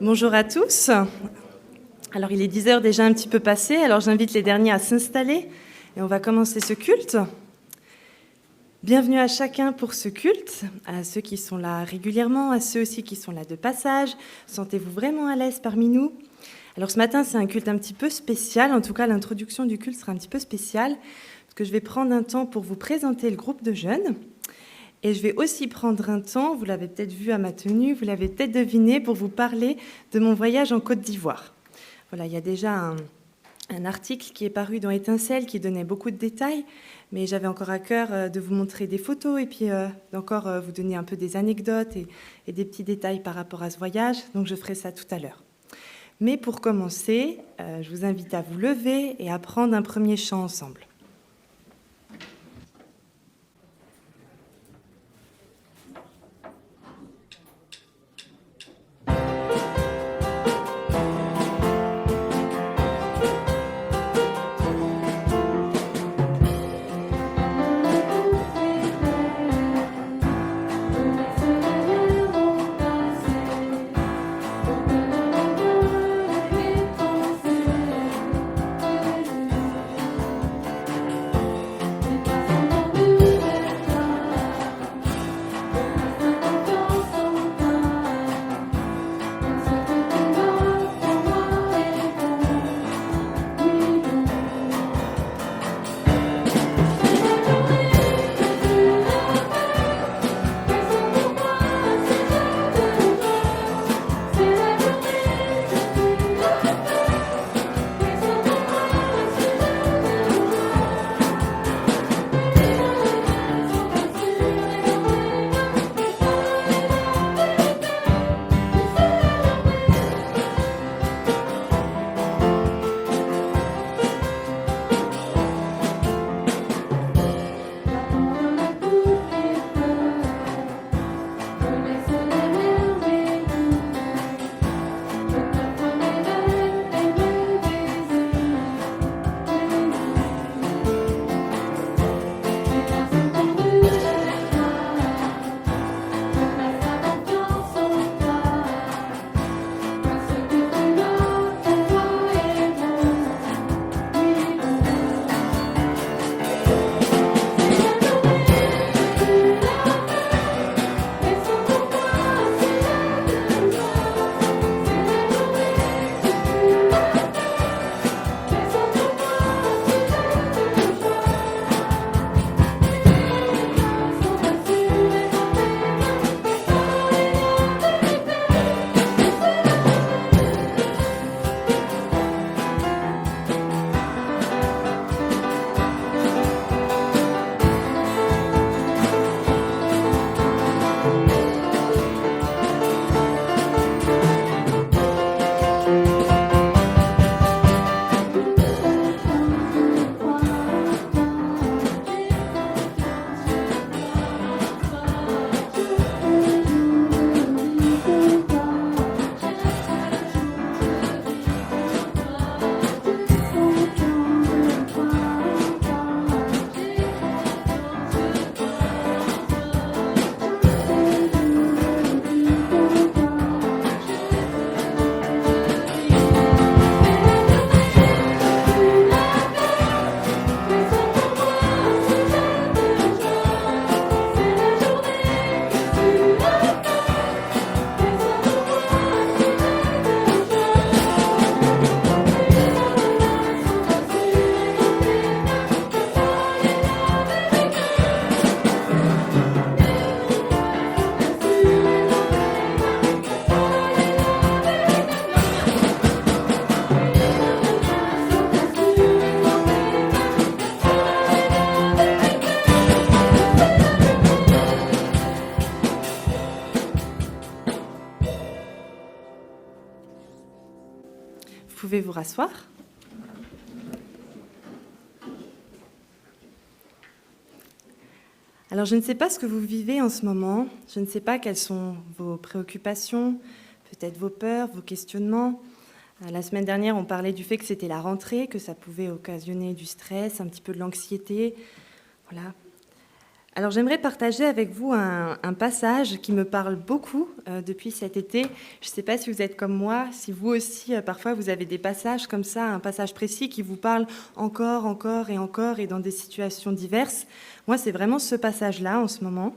Bonjour à tous. Alors il est 10 heures déjà un petit peu passé, alors j'invite les derniers à s'installer et on va commencer ce culte. Bienvenue à chacun pour ce culte, à ceux qui sont là régulièrement, à ceux aussi qui sont là de passage. Sentez-vous vraiment à l'aise parmi nous. Alors ce matin c'est un culte un petit peu spécial, en tout cas l'introduction du culte sera un petit peu spéciale, parce que je vais prendre un temps pour vous présenter le groupe de jeunes. Et je vais aussi prendre un temps, vous l'avez peut-être vu à ma tenue, vous l'avez peut-être deviné, pour vous parler de mon voyage en Côte d'Ivoire. Voilà, il y a déjà un article qui est paru dans Étincelle qui donnait beaucoup de détails, mais j'avais encore à cœur de vous montrer des photos et puis d'encore vous donner un peu des anecdotes et des petits détails par rapport à ce voyage. Donc je ferai ça tout à l'heure. Mais pour commencer, je vous invite à vous lever et à prendre un premier chant ensemble. Vous pouvez vous rasseoir. Alors, je ne sais pas ce que vous vivez en ce moment. Je ne sais pas quelles sont vos préoccupations, peut-être vos peurs, vos questionnements. La semaine dernière, on parlait du fait que c'était la rentrée, que ça pouvait occasionner du stress, un petit peu de l'anxiété. Voilà. Alors j'aimerais partager avec vous un passage qui me parle beaucoup depuis cet été. Je ne sais pas si vous êtes comme moi, si vous aussi, parfois vous avez des passages comme ça, un passage précis qui vous parle encore, encore et encore et dans des situations diverses. Moi, c'est vraiment ce passage-là en ce moment.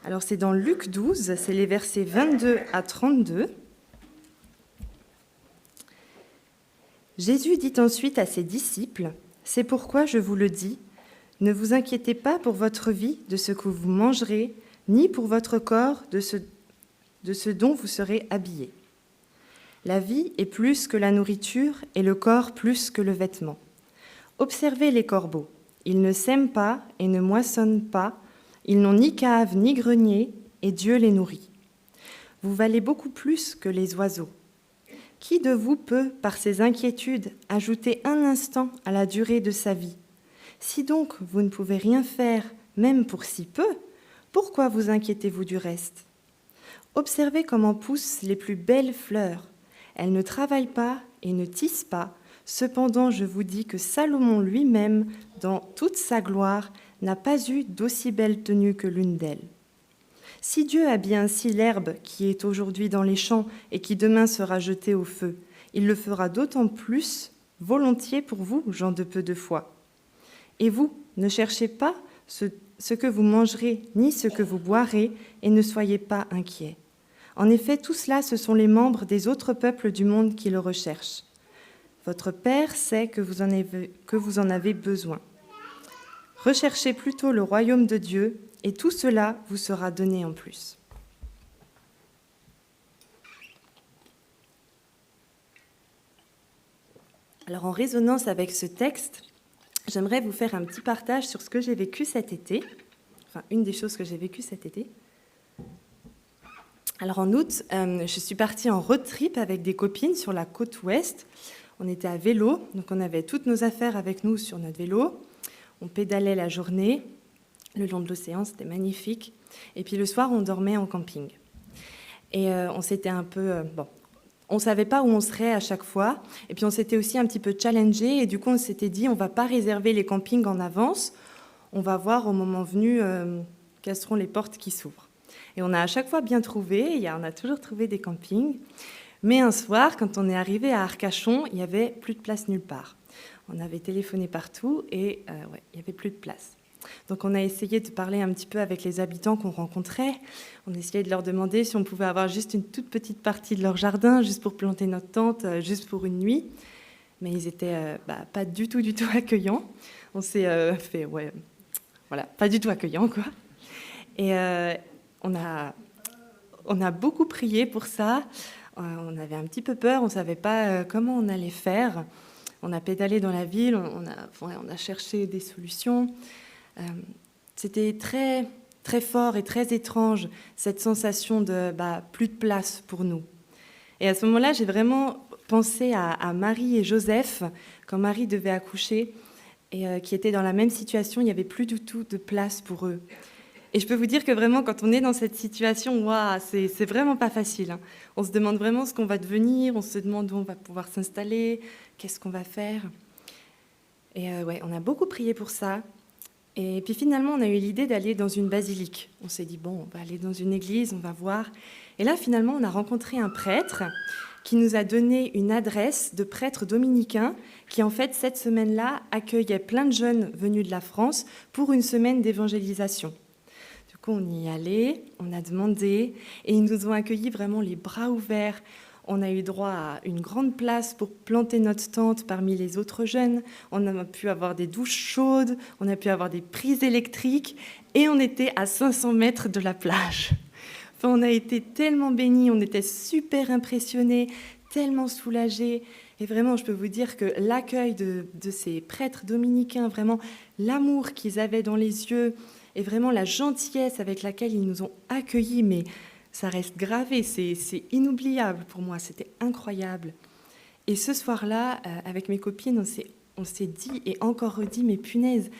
Alors c'est dans Luc 12, c'est les versets 22 à 32. Jésus dit ensuite à ses disciples, « C'est pourquoi je vous le dis, ne vous inquiétez pas pour votre vie de ce que vous mangerez, ni pour votre corps de ce dont vous serez habillés. La vie est plus que la nourriture et le corps plus que le vêtement. Observez les corbeaux. Ils ne sèment pas et ne moissonnent pas. Ils n'ont ni cave ni grenier et Dieu les nourrit. Vous valez beaucoup plus que les oiseaux. Qui de vous peut, par ses inquiétudes, ajouter un instant à la durée de sa vie ? Si donc vous ne pouvez rien faire, même pour si peu, pourquoi vous inquiétez-vous du reste ? Observez comment poussent les plus belles fleurs. Elles ne travaillent pas et ne tissent pas. Cependant, je vous dis que Salomon lui-même, dans toute sa gloire, n'a pas eu d'aussi belle tenue que l'une d'elles. Si Dieu habille ainsi l'herbe qui est aujourd'hui dans les champs et qui demain sera jetée au feu, il le fera d'autant plus volontiers pour vous, gens de peu de foi. Et vous, ne cherchez pas ce que vous mangerez, ni ce que vous boirez, et ne soyez pas inquiets. En effet, tout cela, ce sont les membres des autres peuples du monde qui le recherchent. Votre Père sait que vous en avez besoin. Recherchez plutôt le royaume de Dieu, et tout cela vous sera donné en plus. Alors, en résonance avec ce texte, j'aimerais vous faire un petit partage sur ce que j'ai vécu cet été, enfin une des choses que j'ai vécues cet été. Alors en août, je suis partie en road trip avec des copines sur la côte ouest. On était à vélo, donc on avait toutes nos affaires avec nous sur notre vélo. On pédalait la journée, le long de l'océan, c'était magnifique. Et puis le soir, on dormait en camping. Et on s'était un peu... on ne savait pas où on serait à chaque fois. Et puis on s'était aussi un petit peu challengé. Et du coup, on s'était dit, on ne va pas réserver les campings en avance. On va voir au moment venu quelles seront les portes qui s'ouvrent. Et on a à chaque fois bien trouvé. On a toujours trouvé des campings. Mais un soir, quand on est arrivé à Arcachon, il n'y avait plus de place nulle part. On avait téléphoné partout et il n'y avait plus de place. Donc on a essayé de parler un petit peu avec les habitants qu'on rencontrait. On essayait de leur demander si on pouvait avoir juste une toute petite partie de leur jardin, juste pour planter notre tente, juste pour une nuit. Mais ils étaient pas du tout accueillants. On s'est fait, pas du tout accueillants, quoi. Et on a beaucoup prié pour ça. On avait un petit peu peur, on ne savait pas comment on allait faire. On a pédalé dans la ville, on a cherché des solutions. C'était très, très fort et très étrange, cette sensation de plus de place pour nous. Et à ce moment-là, j'ai vraiment pensé à Marie et Joseph, quand Marie devait accoucher, et qui étaient dans la même situation, il n'y avait plus du tout de place pour eux. Et je peux vous dire que vraiment, quand on est dans cette situation, c'est vraiment pas facile, hein. On se demande vraiment ce qu'on va devenir, on se demande où on va pouvoir s'installer, qu'est-ce qu'on va faire. Et on a beaucoup prié pour ça. Et puis finalement, on a eu l'idée d'aller dans une basilique. On s'est dit, on va aller dans une église, on va voir. Et là, finalement, on a rencontré un prêtre qui nous a donné une adresse de prêtre dominicain qui, en fait, cette semaine-là, accueillait plein de jeunes venus de la France pour une semaine d'évangélisation. Du coup, on y est allé, on a demandé, et ils nous ont accueillis vraiment les bras ouverts. On a eu droit à une grande place pour planter notre tente parmi les autres jeunes. On a pu avoir des douches chaudes, on a pu avoir des prises électriques, et on était à 500 mètres de la plage. Enfin, on a été tellement bénis, on était super impressionnés, tellement soulagés. Et vraiment, je peux vous dire que l'accueil de ces prêtres dominicains, vraiment l'amour qu'ils avaient dans les yeux, et vraiment la gentillesse avec laquelle ils nous ont accueillis, mais ça reste gravé, c'est inoubliable pour moi, c'était incroyable. Et ce soir-là, avec mes copines, on s'est dit et encore redit, mais punaise,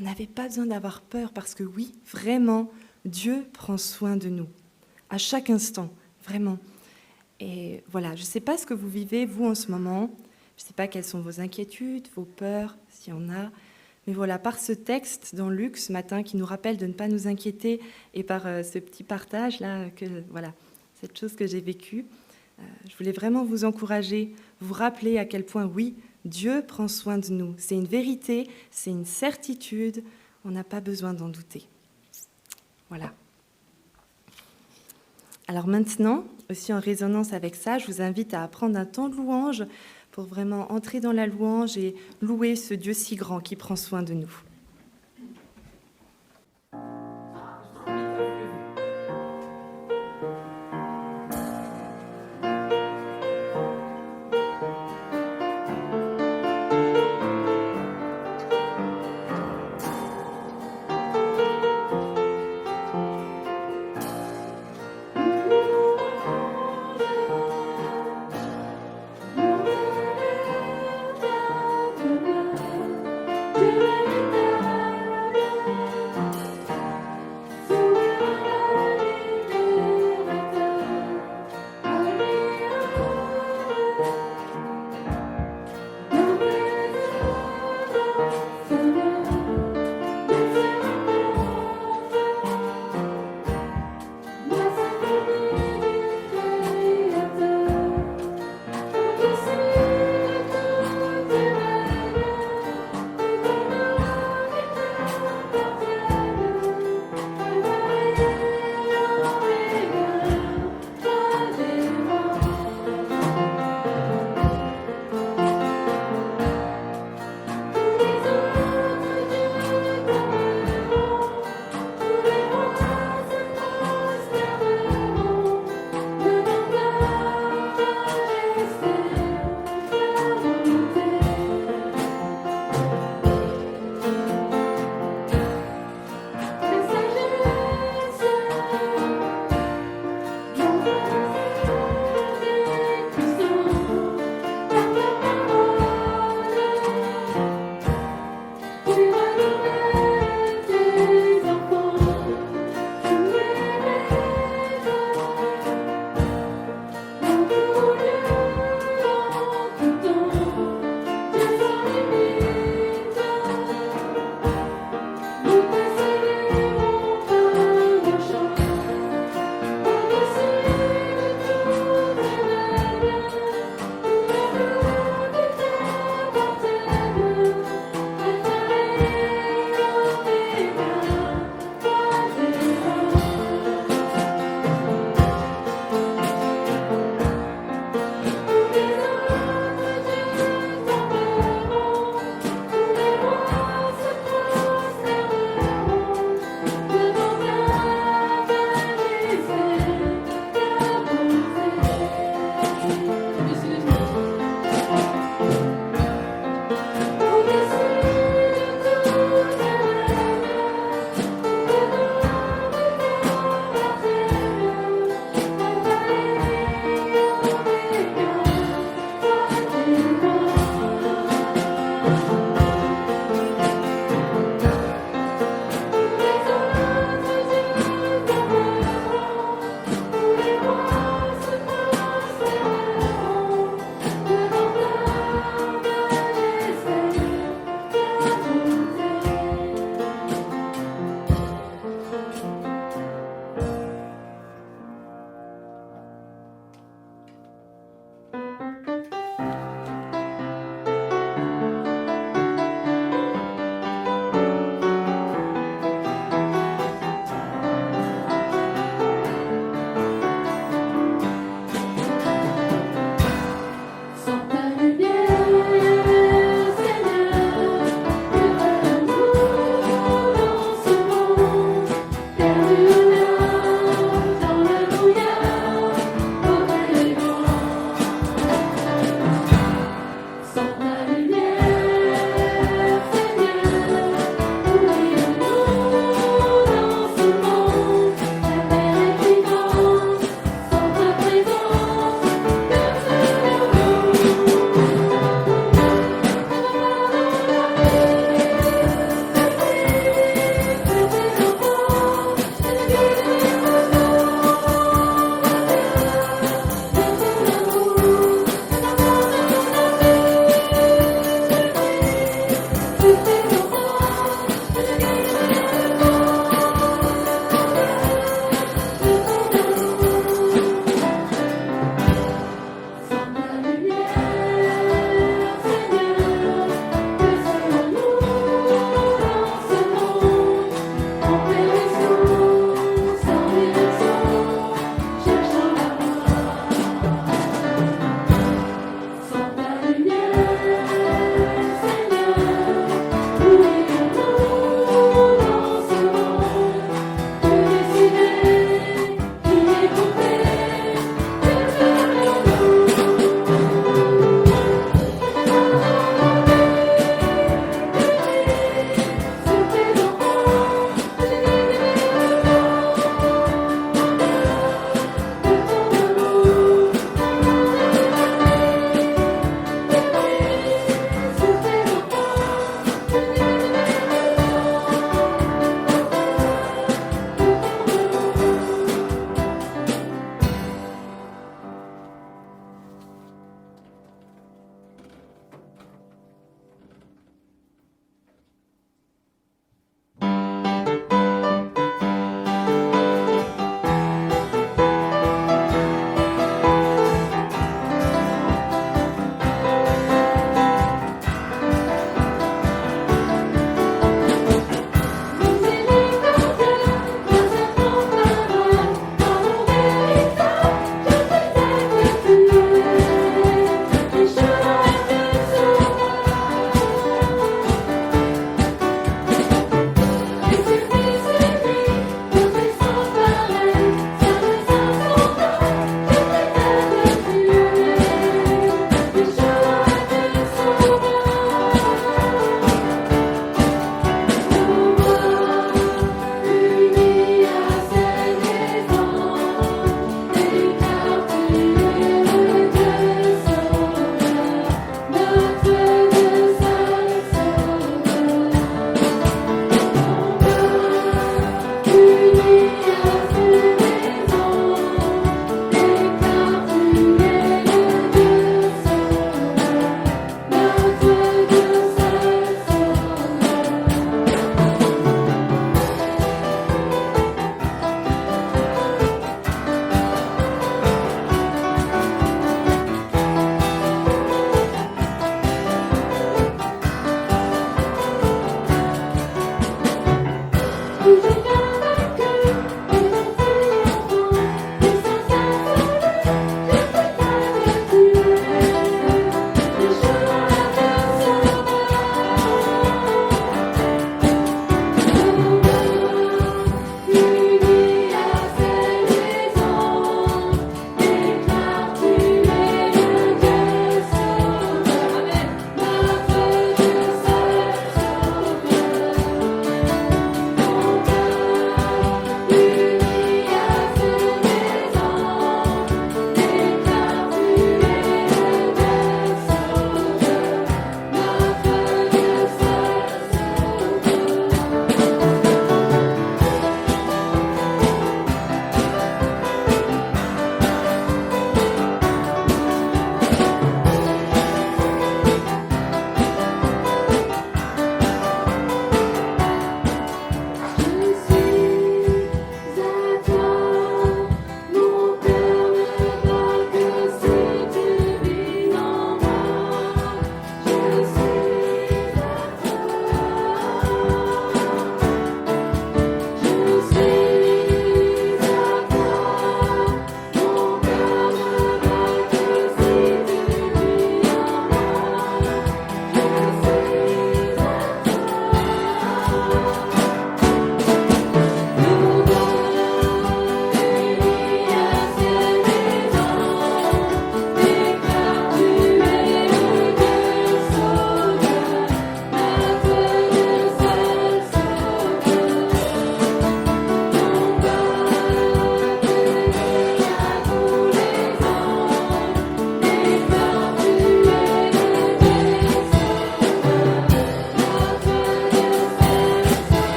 on n'avait pas besoin d'avoir peur parce que oui, vraiment, Dieu prend soin de nous, à chaque instant, vraiment. Et voilà, je ne sais pas ce que vous vivez, vous, en ce moment. Je ne sais pas quelles sont vos inquiétudes, vos peurs, s'il y en a. Mais voilà, par ce texte dans Luc ce matin qui nous rappelle de ne pas nous inquiéter et par ce petit partage là, voilà, cette chose que j'ai vécue, je voulais vraiment vous encourager, vous rappeler à quel point oui, Dieu prend soin de nous. C'est une vérité, c'est une certitude, on n'a pas besoin d'en douter. Voilà. Alors maintenant, aussi en résonance avec ça, je vous invite à prendre un temps de louange pour vraiment entrer dans la louange et louer ce Dieu si grand qui prend soin de nous. Thank you.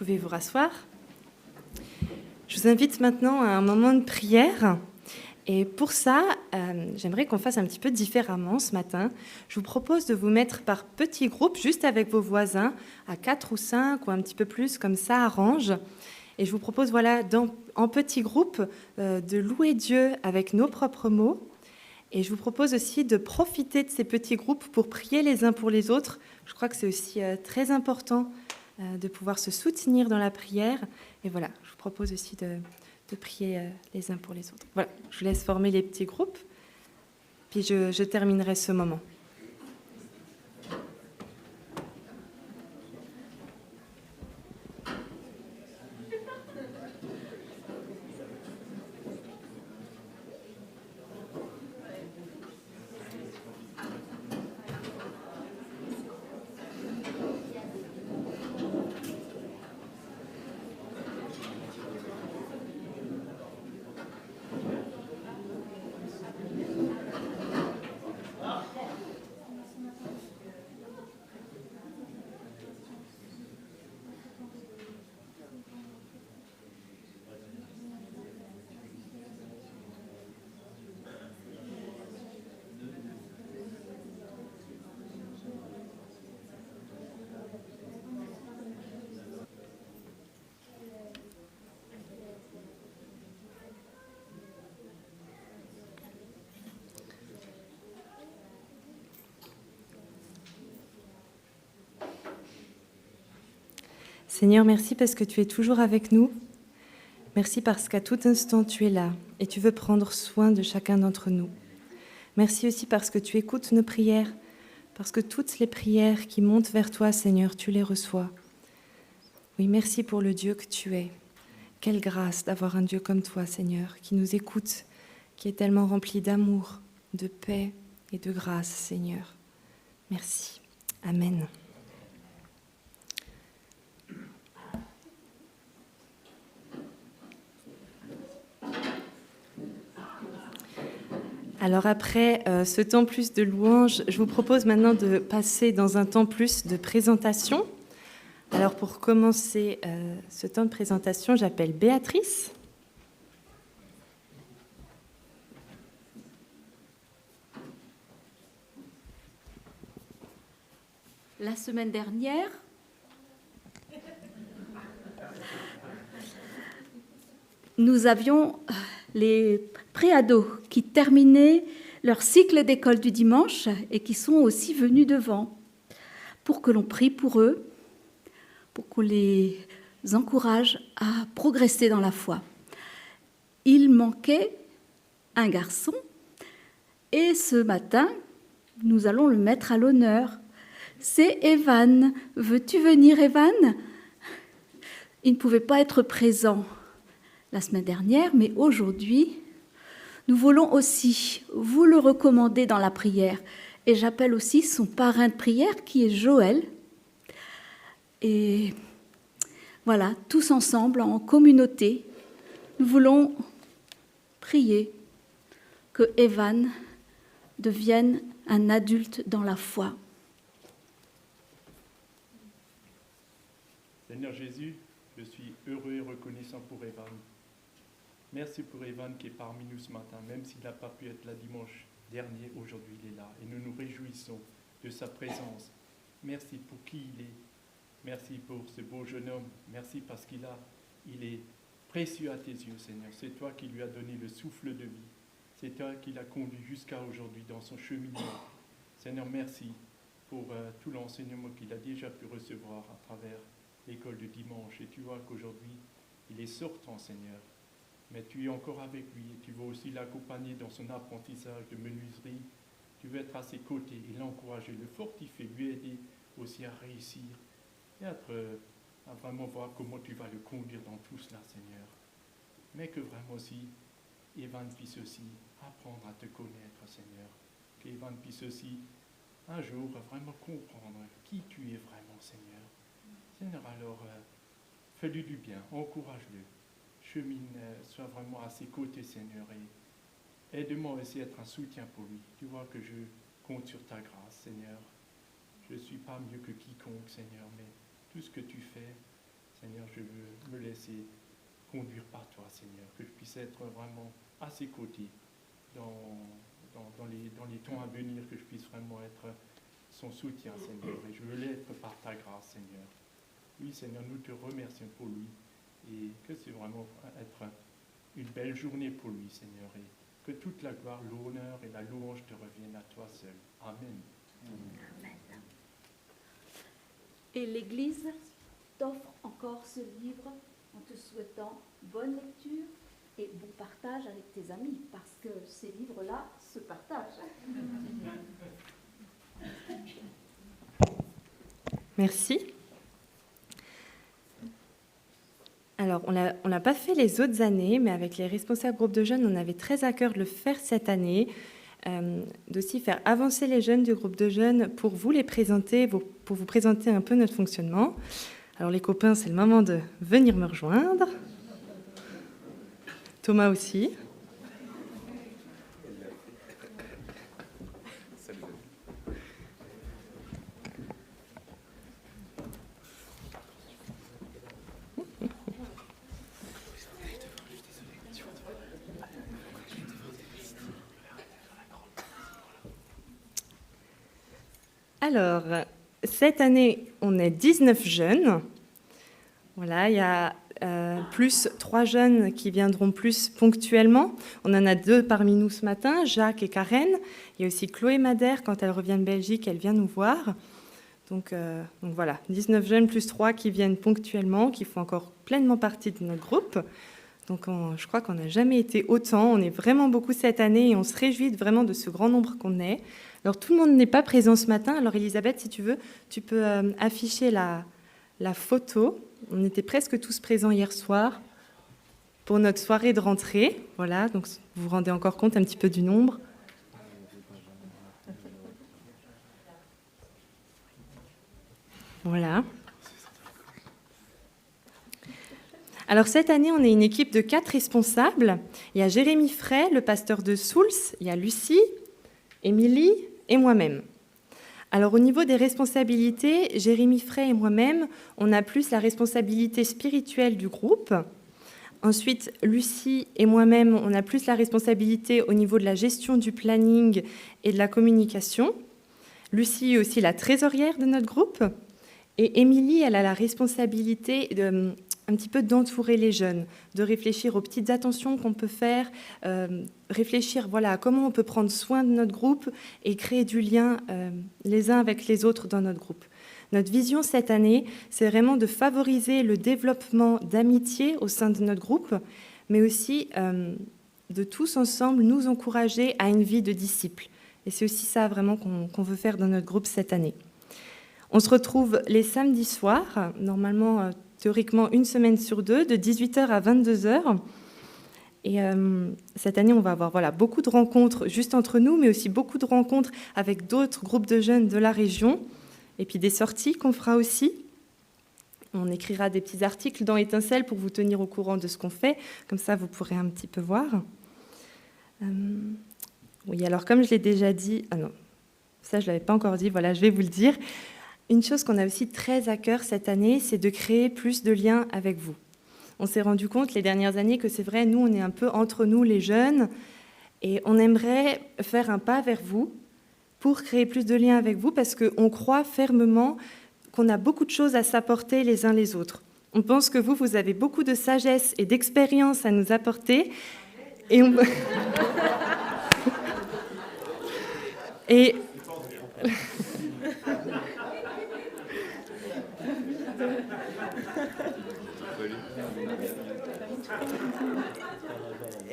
pouvez vous rasseoir. Je vous invite maintenant à un moment de prière. Et pour ça, j'aimerais qu'on fasse un petit peu différemment ce matin. Je vous propose de vous mettre par petits groupes, juste avec vos voisins, à 4 ou 5 ou un petit peu plus, comme ça arrange. Et je vous propose, voilà, en petits groupes, de louer Dieu avec nos propres mots. Et je vous propose aussi de profiter de ces petits groupes pour prier les uns pour les autres. Je crois que c'est aussi très important de pouvoir se soutenir dans la prière. Et voilà, je vous propose aussi de prier les uns pour les autres. Voilà, je vous laisse former les petits groupes, puis je terminerai ce moment. Seigneur, merci parce que tu es toujours avec nous. Merci parce qu'à tout instant, tu es là et tu veux prendre soin de chacun d'entre nous. Merci aussi parce que tu écoutes nos prières, parce que toutes les prières qui montent vers toi, Seigneur, tu les reçois. Oui, merci pour le Dieu que tu es. Quelle grâce d'avoir un Dieu comme toi, Seigneur, qui nous écoute, qui est tellement rempli d'amour, de paix et de grâce, Seigneur. Merci. Amen. Alors après ce temps plus de louange, je vous propose maintenant de passer dans un temps plus de présentation. Alors pour commencer ce temps de présentation, j'appelle Béatrice. La semaine dernière, nous avions les préados qui terminaient leur cycle d'école du dimanche et qui sont aussi venus devant pour que l'on prie pour eux, pour qu'on les encourage à progresser dans la foi. Il manquait un garçon et ce matin, nous allons le mettre à l'honneur. C'est Evan. Veux-tu venir, Evan ? Il ne pouvait pas être présent la semaine dernière, mais aujourd'hui, nous voulons aussi vous le recommander dans la prière. Et j'appelle aussi son parrain de prière qui est Joël. Et voilà, tous ensemble, en communauté, nous voulons prier que Evan devienne un adulte dans la foi. Seigneur Jésus, je suis heureux et reconnaissant pour Evan. Merci pour Evan qui est parmi nous ce matin, même s'il n'a pas pu être là dimanche dernier, aujourd'hui il est là. Et nous nous réjouissons de sa présence. Merci pour qui il est. Merci pour ce beau jeune homme. Merci parce qu'il est précieux à tes yeux, Seigneur. C'est toi qui lui as donné le souffle de vie. C'est toi qui l'as conduit jusqu'à aujourd'hui dans son cheminement. Seigneur, merci pour tout l'enseignement qu'il a déjà pu recevoir à travers l'école du dimanche. Et tu vois qu'aujourd'hui, il est sortant, Seigneur. Mais tu es encore avec lui et tu veux aussi l'accompagner dans son apprentissage de menuiserie. Tu veux être à ses côtés et l'encourager, le fortifier, lui aider aussi à réussir et à vraiment voir comment tu vas le conduire dans tout cela, Seigneur. Mais que vraiment aussi, Evan puisse aussi apprendre à te connaître, Seigneur. Qu'Evan puisse aussi un jour vraiment comprendre qui tu es vraiment, Seigneur. Seigneur, alors, fais-lui du bien, encourage-le. Chemine, sois vraiment à ses côtés, Seigneur, et aide-moi aussi à être un soutien pour lui. Tu vois que je compte sur ta grâce, Seigneur. Je ne suis pas mieux que quiconque, Seigneur, mais tout ce que tu fais, Seigneur, je veux me laisser conduire par toi, Seigneur, que je puisse être vraiment à ses côtés dans les temps à venir, que je puisse vraiment être son soutien, Seigneur. Et je veux l'être par ta grâce, Seigneur. Oui, Seigneur, nous te remercions pour lui et que c'est vraiment être une belle journée pour lui, Seigneur. Et que toute la gloire, l'honneur et la louange te reviennent à toi seul. Amen. Amen. Et l'Église t'offre encore ce livre en te souhaitant bonne lecture et bon partage avec tes amis, parce que ces livres-là se partagent. Merci. Alors, on l'a pas fait les autres années, mais avec les responsables groupes de jeunes, on avait très à cœur de le faire cette année, d'aussi faire avancer les jeunes du groupe de jeunes pour vous les présenter, pour vous présenter un peu notre fonctionnement. Alors les copains, c'est le moment de venir me rejoindre. Thomas aussi. Alors, cette année, on est 19 jeunes. Voilà, il y a plus 3 jeunes qui viendront plus ponctuellement. On en a 2 parmi nous ce matin, Jacques et Karen. Il y a aussi Chloé Madère, quand elle revient de Belgique, elle vient nous voir. Donc voilà, 19 jeunes plus 3 qui viennent ponctuellement, qui font encore pleinement partie de notre groupe. Donc je crois qu'on n'a jamais été autant. On est vraiment beaucoup cette année et on se réjouit vraiment de ce grand nombre qu'on est. Alors tout le monde n'est pas présent ce matin. Alors Elisabeth, si tu veux, tu peux afficher la photo. On était presque tous présents hier soir pour notre soirée de rentrée. Voilà, donc vous vous rendez encore compte un petit peu du nombre. Voilà. Alors cette année, on est une équipe de 4 responsables. Il y a Jérémy Frey, le pasteur de Souls, il y a Lucie, Émilie et moi-même. Alors au niveau des responsabilités, Jérémy Frey et moi-même, on a plus la responsabilité spirituelle du groupe. Ensuite, Lucie et moi-même, on a plus la responsabilité au niveau de la gestion du planning et de la communication. Lucie est aussi la trésorière de notre groupe. Et Émilie, elle a la responsabilité un petit peu d'entourer les jeunes, de réfléchir aux petites attentions qu'on peut faire, réfléchir à comment on peut prendre soin de notre groupe et créer du lien les uns avec les autres dans notre groupe. Notre vision cette année, c'est vraiment de favoriser le développement d'amitié au sein de notre groupe, mais aussi de tous ensemble nous encourager à une vie de disciples. Et c'est aussi ça vraiment qu'on veut faire dans notre groupe cette année. On se retrouve les samedis soirs, normalement, théoriquement, 1 semaine sur 2, de 18h à 22h. Et cette année, on va avoir beaucoup de rencontres juste entre nous, mais aussi beaucoup de rencontres avec d'autres groupes de jeunes de la région. Et puis des sorties qu'on fera aussi. On écrira des petits articles dans Étincelle pour vous tenir au courant de ce qu'on fait. Comme ça, vous pourrez un petit peu voir. Oui, alors comme je l'ai déjà dit... Ah non, ça je ne l'avais pas encore dit, voilà, je vais vous le dire. Une chose qu'on a aussi très à cœur cette année, c'est de créer plus de liens avec vous. On s'est rendu compte les dernières années que c'est vrai, nous, on est un peu entre nous, les jeunes, et on aimerait faire un pas vers vous pour créer plus de liens avec vous, parce qu'on croit fermement qu'on a beaucoup de choses à s'apporter les uns les autres. On pense que vous avez beaucoup de sagesse et d'expérience à nous apporter, et on... et...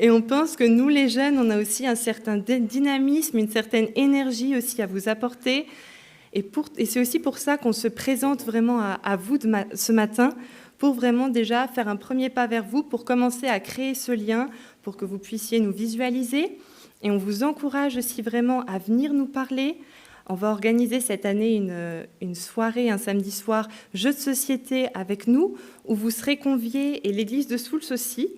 Et on pense que nous, les jeunes, on a aussi un certain dynamisme, une certaine énergie aussi à vous apporter. Et c'est aussi pour ça qu'on se présente vraiment à vous ce matin, pour vraiment déjà faire un premier pas vers vous, pour commencer à créer ce lien, pour que vous puissiez nous visualiser. Et on vous encourage aussi vraiment à venir nous parler. On va organiser cette année une soirée, un samedi soir, jeu de société avec nous, où vous serez conviés, et l'église de Souls aussi.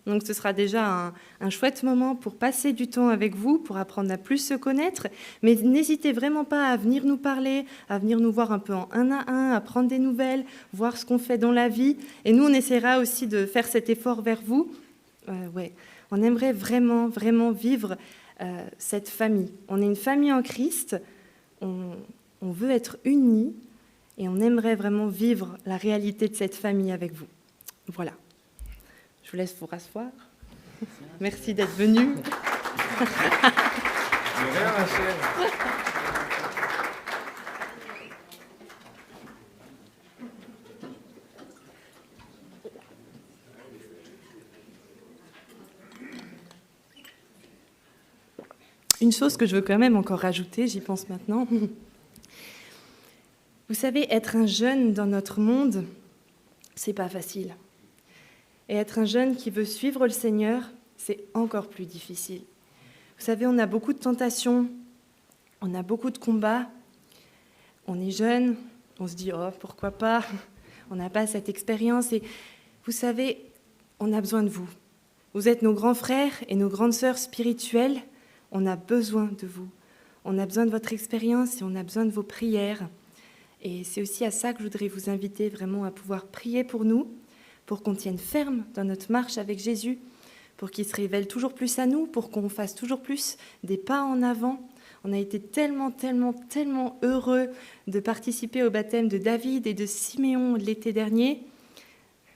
Donc ce sera déjà un chouette moment pour passer du temps avec vous, pour apprendre à plus se connaître. Mais n'hésitez vraiment pas à venir nous parler, à venir nous voir un peu en un à un, à prendre des nouvelles, voir ce qu'on fait dans la vie. Et nous, on essaiera aussi de faire cet effort vers vous. On aimerait vraiment, vraiment vivre cette famille. On est une famille en Christ, on veut être unis et on aimerait vraiment vivre la réalité de cette famille avec vous. Voilà. Je vous laisse vous rasseoir. Merci d'être venus. Une chose que je veux quand même encore rajouter, j'y pense maintenant. Vous savez, être un jeune dans notre monde, c'est pas facile. Et être un jeune qui veut suivre le Seigneur, c'est encore plus difficile. Vous savez, on a beaucoup de tentations, on a beaucoup de combats. On est jeune, on se dit « oh, pourquoi pas ?» On n'a pas cette expérience. Et vous savez, on a besoin de vous. Vous êtes nos grands frères et nos grandes sœurs spirituelles. On a besoin de vous. On a besoin de votre expérience et on a besoin de vos prières. Et c'est aussi à ça que je voudrais vous inviter vraiment à pouvoir prier pour nous, pour qu'on tienne ferme dans notre marche avec Jésus, pour qu'il se révèle toujours plus à nous, pour qu'on fasse toujours plus des pas en avant. On a été tellement, tellement, tellement heureux de participer au baptême de David et de Siméon l'été dernier.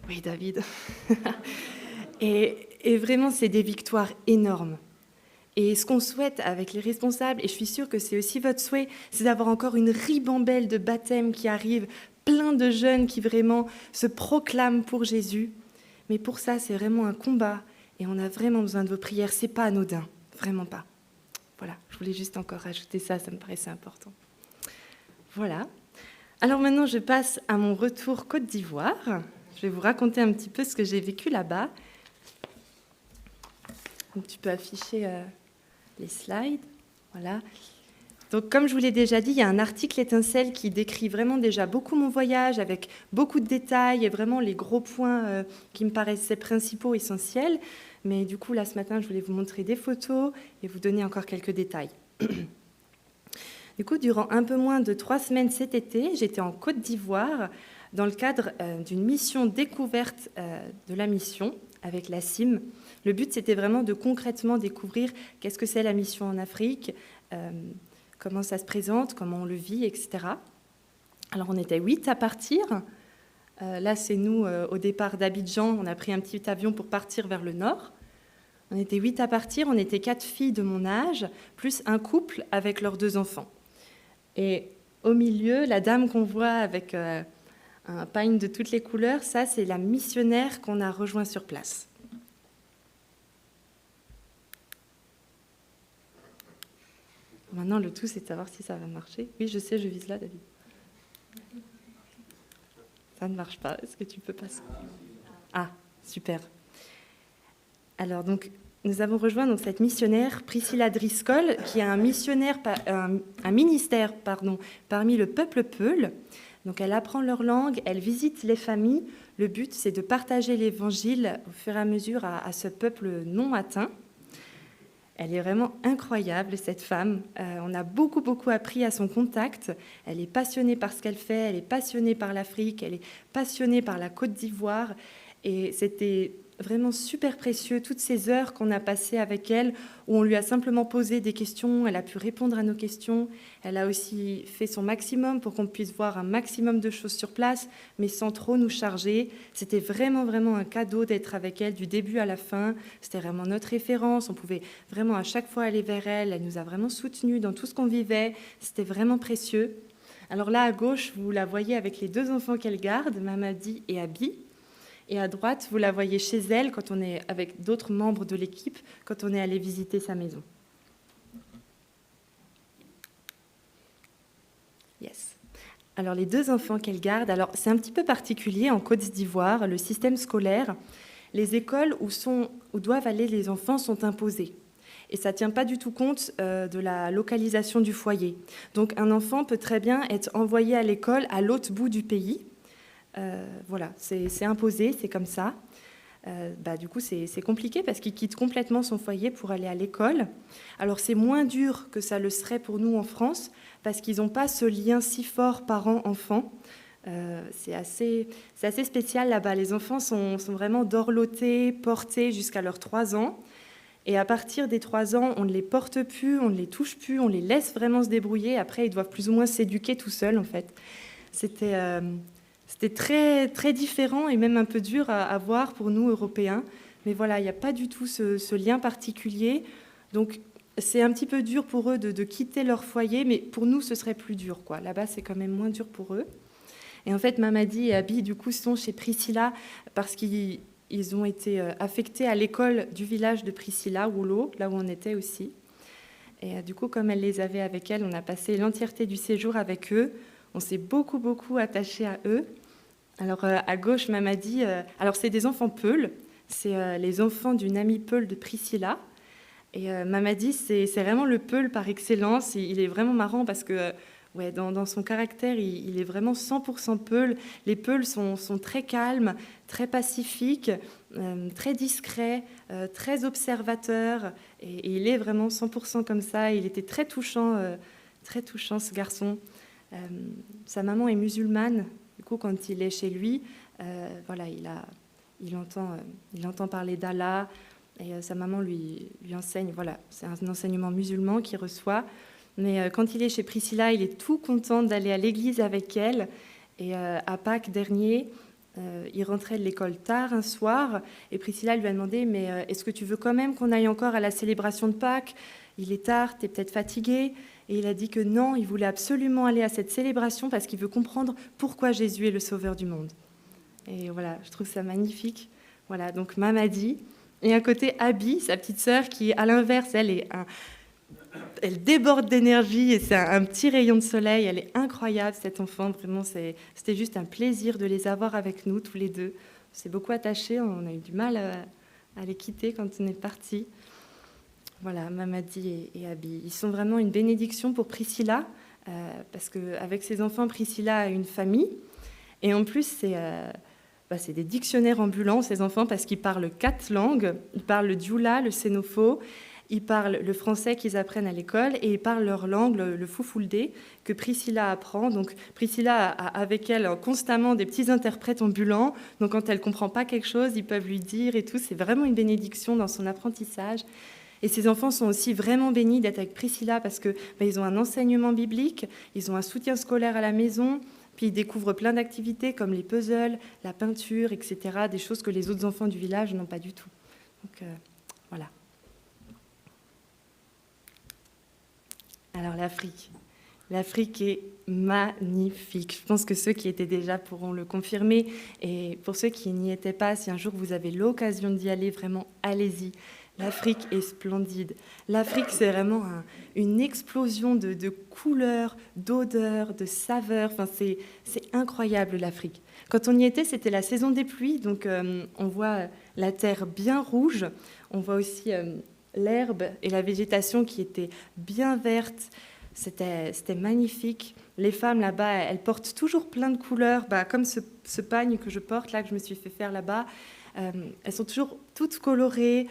Oui, David. Et vraiment, c'est des victoires énormes. Et ce qu'on souhaite avec les responsables, et je suis sûre que c'est aussi votre souhait, c'est d'avoir encore une ribambelle de baptêmes qui arrive, plein de jeunes qui vraiment se proclament pour Jésus. Mais pour ça, c'est vraiment un combat et on a vraiment besoin de vos prières. C'est pas anodin, vraiment pas. Voilà, je voulais juste encore rajouter ça, ça me paraissait important. Voilà. Alors maintenant, je passe à mon retour Côte d'Ivoire. Je vais vous raconter un petit peu ce que j'ai vécu là-bas. Donc tu peux afficher les slides. Voilà. Donc, comme je vous l'ai déjà dit, il y a un article Étincelle qui décrit vraiment déjà beaucoup mon voyage, avec beaucoup de détails et vraiment les gros points qui me paraissaient principaux, essentiels. Mais du coup, là, ce matin, je voulais vous montrer des photos et vous donner encore quelques détails. Du coup, durant un peu moins de 3 semaines cet été, j'étais en Côte d'Ivoire dans le cadre d'une mission découverte de la mission avec la CIM. Le but, c'était vraiment de concrètement découvrir qu'est-ce que c'est la mission en Afrique, comment ça se présente, comment on le vit, etc. Alors, on était 8 à partir. Là, c'est nous, au départ d'Abidjan, on a pris un petit avion pour partir vers le nord. On était 8 à partir, on était 4 filles de mon âge, plus un couple avec leurs 2 enfants. Et au milieu, la dame qu'on voit avec un pagne de toutes les couleurs, ça, c'est la missionnaire qu'on a rejoint sur place. Maintenant, le tout, c'est de savoir si ça va marcher. Oui, je sais, je vise là, David. Ça ne marche pas. Est-ce que tu peux passer ? Ah, super. Alors, donc, nous avons rejoint donc, cette missionnaire, Priscilla Driscoll, qui est un ministère parmi le peuple Peul. Donc, elle apprend leur langue, elle visite les familles. Le but, c'est de partager l'évangile au fur et à mesure à ce peuple non atteint. Elle est vraiment incroyable, cette femme. On a beaucoup, beaucoup appris à son contact. Elle est passionnée par ce qu'elle fait, elle est passionnée par l'Afrique, elle est passionnée par la Côte d'Ivoire. Et c'était vraiment super précieux, toutes ces heures qu'on a passées avec elle, où on lui a simplement posé des questions, elle a pu répondre à nos questions. Elle a aussi fait son maximum pour qu'on puisse voir un maximum de choses sur place, mais sans trop nous charger. C'était vraiment, vraiment un cadeau d'être avec elle du début à la fin. C'était vraiment notre référence. On pouvait vraiment à chaque fois aller vers elle. Elle nous a vraiment soutenus dans tout ce qu'on vivait. C'était vraiment précieux. Alors là, à gauche, vous la voyez avec les 2 enfants qu'elle garde, Mamadi et Abi. Et à droite, vous la voyez chez elle, quand on est avec d'autres membres de l'équipe, quand on est allé visiter sa maison. Yes. Alors, les 2 enfants qu'elle garde, alors c'est un petit peu particulier en Côte d'Ivoire, le système scolaire. Les écoles où doivent aller les enfants sont imposées. Et ça ne tient pas du tout compte de la localisation du foyer. Donc, un enfant peut très bien être envoyé à l'école à l'autre bout du pays. Voilà, c'est imposé, c'est comme ça. du coup, c'est compliqué parce qu'il quitte complètement son foyer pour aller à l'école. Alors, c'est moins dur que ça le serait pour nous en France parce qu'ils n'ont pas ce lien si fort parent-enfant. C'est assez spécial là-bas. Les enfants sont vraiment dorlotés, portés jusqu'à leurs 3 ans. Et à partir des 3 ans, on ne les porte plus, on ne les touche plus, on les laisse vraiment se débrouiller. Après, ils doivent plus ou moins s'éduquer tout seuls, en fait. C'était très, très différent et même un peu dur à voir pour nous, Européens. Mais voilà, il n'y a pas du tout ce lien particulier. Donc, c'est un petit peu dur pour eux de quitter leur foyer, mais pour nous, ce serait plus dur, quoi. Là-bas, c'est quand même moins dur pour eux. Et en fait, Mamadi et Abi, du coup, sont chez Priscilla parce qu'ils ont été affectés à l'école du village de Priscilla, Wulo, là où on était aussi. Et du coup, comme elle les avait avec elle, on a passé l'entièreté du séjour avec eux. On s'est beaucoup, beaucoup attachés à eux. Alors, à gauche, Mamadi, alors c'est des enfants Peuls. C'est les enfants d'une amie Peul de Priscilla. Et Mamadi, c'est vraiment le Peul par excellence. Il est vraiment marrant parce que dans son caractère, il est vraiment 100% Peul. Les Peuls sont très calmes, très pacifiques, très discrets, très observateurs. Et il est vraiment 100% comme ça. Il était très touchant ce garçon. Sa maman est musulmane. Du coup, quand il est chez lui, il entend parler d'Allah. Et sa maman lui enseigne, voilà, c'est un enseignement musulman qu'il reçoit. Mais quand il est chez Priscilla, il est tout content d'aller à l'église avec elle. Et à Pâques dernier, il rentrait de l'école tard un soir. Et Priscilla lui a demandé, mais est-ce que tu veux quand même qu'on aille encore à la célébration de Pâques ? Il est tard, tu es peut-être fatigué. Et il a dit que non, il voulait absolument aller à cette célébration parce qu'il veut comprendre pourquoi Jésus est le sauveur du monde. Et voilà, je trouve ça magnifique. Voilà, donc Mamadi. Et à côté, Abi, sa petite sœur, qui, à l'inverse, elle déborde d'énergie et c'est un petit rayon de soleil. Elle est incroyable, cette enfant. Vraiment, c'était juste un plaisir de les avoir avec nous, tous les deux. On s'est beaucoup attachés. On a eu du mal à les quitter quand on est partis. Voilà, Mamadi et Abi. Ils sont vraiment une bénédiction pour Priscilla, parce qu'avec ses enfants, Priscilla a une famille. Et en plus, c'est des dictionnaires ambulants, ces enfants, parce qu'ils parlent 4 langues. Ils parlent le dioula, le sénofo, ils parlent le français qu'ils apprennent à l'école et ils parlent leur langue, le foufoulde, que Priscilla apprend. Donc Priscilla a avec elle constamment des petits interprètes ambulants. Donc quand elle ne comprend pas quelque chose, ils peuvent lui dire et tout. C'est vraiment une bénédiction dans son apprentissage. Et ces enfants sont aussi vraiment bénis d'être avec Priscilla parce qu'ils ont un enseignement biblique, ils ont un soutien scolaire à la maison. Puis ils découvrent plein d'activités comme les puzzles, la peinture, etc. Des choses que les autres enfants du village n'ont pas du tout. Donc voilà. Alors l'Afrique. L'Afrique est magnifique. Je pense que ceux qui étaient déjà pourront le confirmer. Et pour ceux qui n'y étaient pas, si un jour vous avez l'occasion d'y aller, vraiment, allez-y. L'Afrique est splendide. L'Afrique, c'est vraiment une explosion de couleurs, d'odeurs, de saveurs. Enfin, c'est incroyable, l'Afrique. Quand on y était, c'était la saison des pluies, donc on voit la terre bien rouge. On voit aussi l'herbe et la végétation qui étaient bien vertes. C'était magnifique. Les femmes, là-bas, elles portent toujours plein de couleurs, comme ce pagne que je porte, là, que je me suis fait faire là-bas. Elles sont toujours toutes colorées.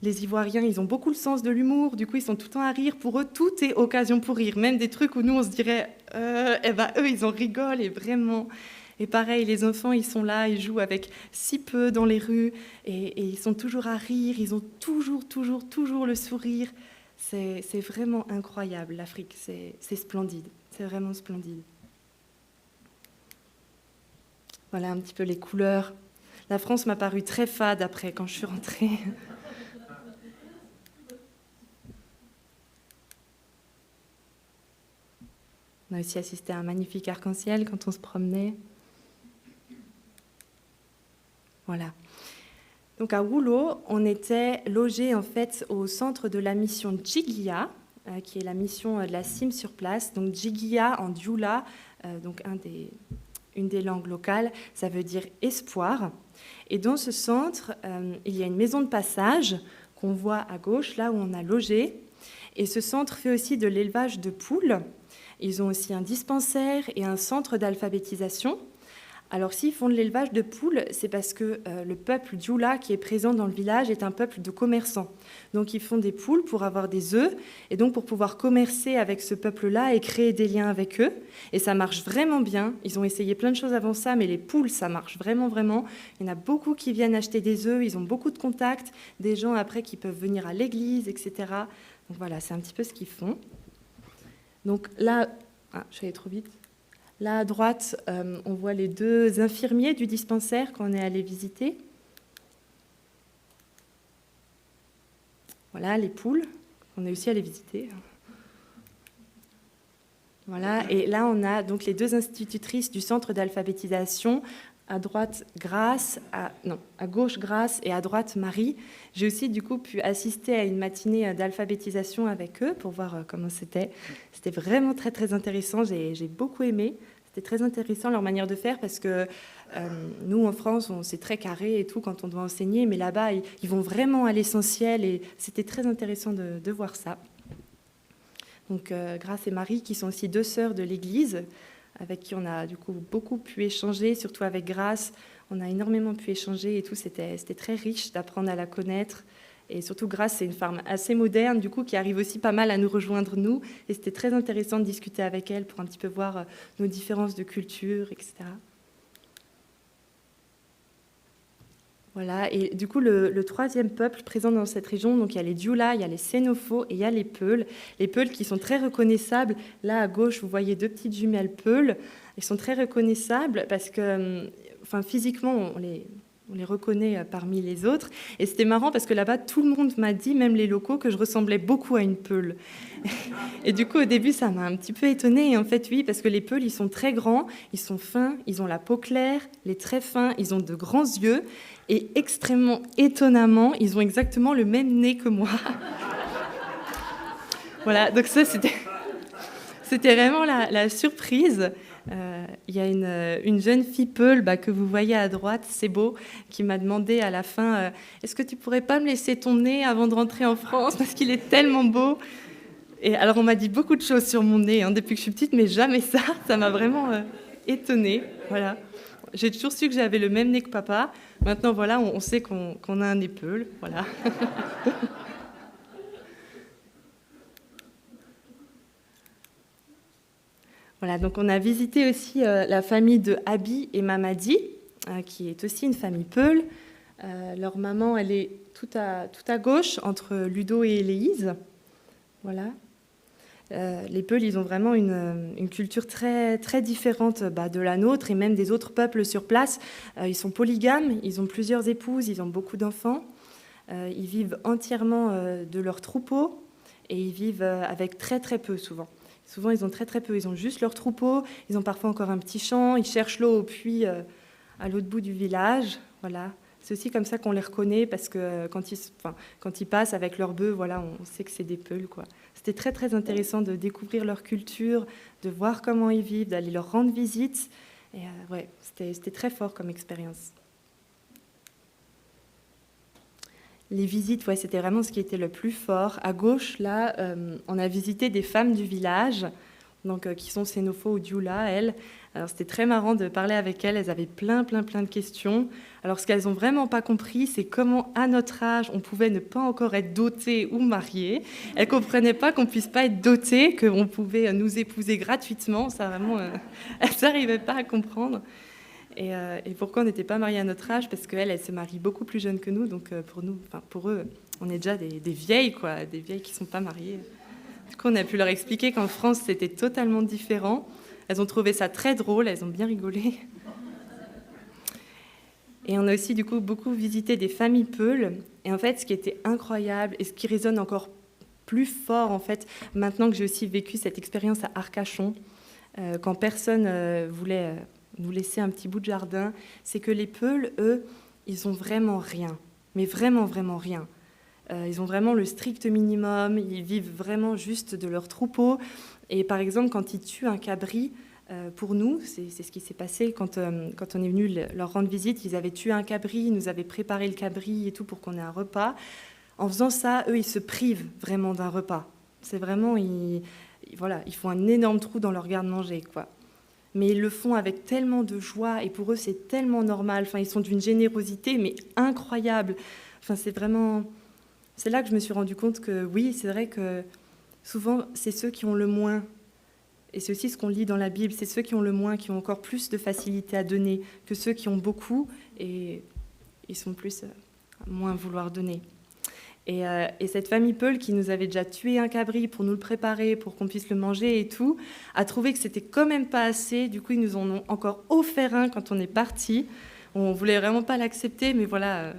Les Ivoiriens, ils ont beaucoup le sens de l'humour. Du coup, ils sont tout le temps à rire. Pour eux, tout est occasion pour rire. Même des trucs où nous, on se dirait eux, ils en rigolent et vraiment. Et pareil, les enfants, ils sont là, ils jouent avec si peu dans les rues et ils sont toujours à rire. Ils ont toujours le sourire. C'est vraiment incroyable, l'Afrique. C'est splendide. C'est vraiment splendide. Voilà un petit peu les couleurs. La France m'a paru très fade après, quand je suis rentrée. On a aussi assisté à un magnifique arc-en-ciel quand on se promenait. Voilà. Donc à Wulo, on était logés en fait au centre de la mission Djigia, qui est la mission de la CIM sur place. Donc Djigia en dioula, donc une des langues locales, ça veut dire espoir. Et dans ce centre, il y a une maison de passage qu'on voit à gauche, là où on a logé. Et ce centre fait aussi de l'élevage de poules. Ils ont aussi un dispensaire et un centre d'alphabétisation. Alors s'ils font de l'élevage de poules, c'est parce que le peuple Dioula qui est présent dans le village est un peuple de commerçants. Donc ils font des poules pour avoir des œufs et donc pour pouvoir commercer avec ce peuple-là et créer des liens avec eux. Et ça marche vraiment bien. Ils ont essayé plein de choses avant ça, mais les poules, ça marche vraiment, vraiment. Il y en a beaucoup qui viennent acheter des œufs, ils ont beaucoup de contacts, des gens après qui peuvent venir à l'église, etc. Donc voilà, c'est un petit peu ce qu'ils font. Donc là, je suis allée trop vite. Là, à droite, on voit les 2 infirmiers du dispensaire qu'on est allé visiter. Voilà, les poules, on est aussi allé visiter. Voilà, et là, on a donc les 2 institutrices du centre d'alphabétisation. À droite, à gauche, Grâce, et à droite, Marie. J'ai aussi, du coup, pu assister à une matinée d'alphabétisation avec eux pour voir comment c'était. C'était vraiment très, très intéressant. J'ai beaucoup aimé. C'était très intéressant leur manière de faire parce que nous, en France, c'est très carré et tout quand on doit enseigner, mais là-bas, ils vont vraiment à l'essentiel et c'était très intéressant de voir ça. Donc, Grâce et Marie, qui sont aussi 2 sœurs de l'Église, avec qui on a du coup beaucoup pu échanger, surtout avec Grâce, on a énormément pu échanger et tout, c'était très riche d'apprendre à la connaître. Et surtout, Grâce, c'est une femme assez moderne, du coup, qui arrive aussi pas mal à nous rejoindre, nous. Et c'était très intéressant de discuter avec elle pour un petit peu voir nos différences de culture, etc. Voilà, et du coup, le 3e peuple présent dans cette région, donc il y a les Dioula, il y a les Sénophos et il y a les Peuls. Les Peuls qui sont très reconnaissables. Là, à gauche, vous voyez 2 petites jumelles Peuls. Ils sont très reconnaissables parce que, physiquement, on les reconnaît parmi les autres. Et c'était marrant parce que là-bas, tout le monde m'a dit, même les locaux, que je ressemblais beaucoup à une Peule. Et du coup, au début, ça m'a un petit peu étonnée. Et en fait, oui, parce que les Peuls, ils sont très grands, ils sont fins, ils ont la peau claire, les traits fins, ils ont de grands yeux. Et extrêmement étonnamment, ils ont exactement le même nez que moi. Voilà, donc ça, c'était vraiment la surprise. Il y a une jeune fille Peule que vous voyez à droite, c'est beau, qui m'a demandé à la fin est-ce que tu pourrais pas me laisser ton nez avant de rentrer en France parce qu'il est tellement beau. Et alors on m'a dit beaucoup de choses sur mon nez depuis que je suis petite, mais jamais ça. Ça m'a vraiment étonnée. Voilà. J'ai toujours su que j'avais le même nez que papa. Maintenant, voilà, on sait qu'on a un nez Peule. Voilà. Voilà, donc on a visité aussi la famille de Abi et Mamadi, qui est aussi une famille Peule. Leur maman, elle est tout à gauche, entre Ludo et Héloïse. Voilà. Les Peuls, ils ont vraiment une culture très, très différente de la nôtre et même des autres peuples sur place. Ils sont polygames, ils ont plusieurs épouses, ils ont beaucoup d'enfants. Ils vivent entièrement de leur troupeau et ils vivent avec très, très peu souvent. Souvent, ils ont très, très peu. Ils ont juste leur troupeau. Ils ont parfois encore un petit champ. Ils cherchent l'eau au puits à l'autre bout du village. Voilà. C'est aussi comme ça qu'on les reconnaît parce que quand ils passent avec leurs bœufs, voilà, on sait que c'est des Peuls, quoi. C'était très, très intéressant de découvrir leur culture, de voir comment ils vivent, d'aller leur rendre visite. Et ouais, c'était très fort comme expérience. Les visites, ouais, c'était vraiment ce qui était le plus fort. À gauche, là, on a visité des femmes du village, donc, qui sont Sénophos ou Dioula, elles. Alors, c'était très marrant de parler avec elles. Elles avaient plein de questions. Alors, ce qu'elles n'ont vraiment pas compris, c'est comment, à notre âge, on pouvait ne pas encore être doté ou marié. Elles ne comprenaient pas qu'on ne puisse pas être doté, qu'on pouvait nous épouser gratuitement. Ça, vraiment, elles n'arrivaient pas à comprendre. Et pourquoi on n'était pas mariés à notre âge? Parce qu'elle se marie beaucoup plus jeune que nous. Donc, pour eux, on est déjà des vieilles, quoi, des vieilles qui ne sont pas mariées. Du coup, on a pu leur expliquer qu'en France, c'était totalement différent. Elles ont trouvé ça très drôle, elles ont bien rigolé. Et on a aussi, du coup, beaucoup visité des familles Peuls. Et en fait, ce qui était incroyable et ce qui résonne encore plus fort, en fait, maintenant que j'ai aussi vécu cette expérience à Arcachon, quand personne voulait nous laisser un petit bout de jardin, c'est que les Peuls, eux, ils ont vraiment rien. Mais vraiment, vraiment rien. Ils ont vraiment le strict minimum, ils vivent vraiment juste de leur troupeau. Et par exemple, quand ils tuent un cabri, pour nous, c'est ce qui s'est passé quand on est venu leur rendre visite. Ils avaient tué un cabri, ils nous avaient préparé le cabri et tout pour qu'on ait un repas. En faisant ça, eux, ils se privent vraiment d'un repas. C'est vraiment, ils font un énorme trou dans leur garde-manger, quoi. mais ils le font avec tellement de joie et pour eux c'est tellement normal. Enfin, ils sont d'une générosité mais incroyable. Enfin, c'est là que je me suis rendu compte que oui, c'est vrai que souvent c'est ceux qui ont le moins. Et c'est aussi ce qu'on lit dans la Bible, c'est ceux qui ont le moins qui ont encore plus de facilité à donner que ceux qui ont beaucoup et ils sont plus à moins vouloir donner. Et cette famille Peul, qui nous avait déjà tué un cabri pour nous le préparer, pour qu'on puisse le manger et tout, a trouvé que c'était quand même pas assez. Du coup, ils nous en ont encore offert un quand on est parti. On voulait vraiment pas l'accepter, mais voilà,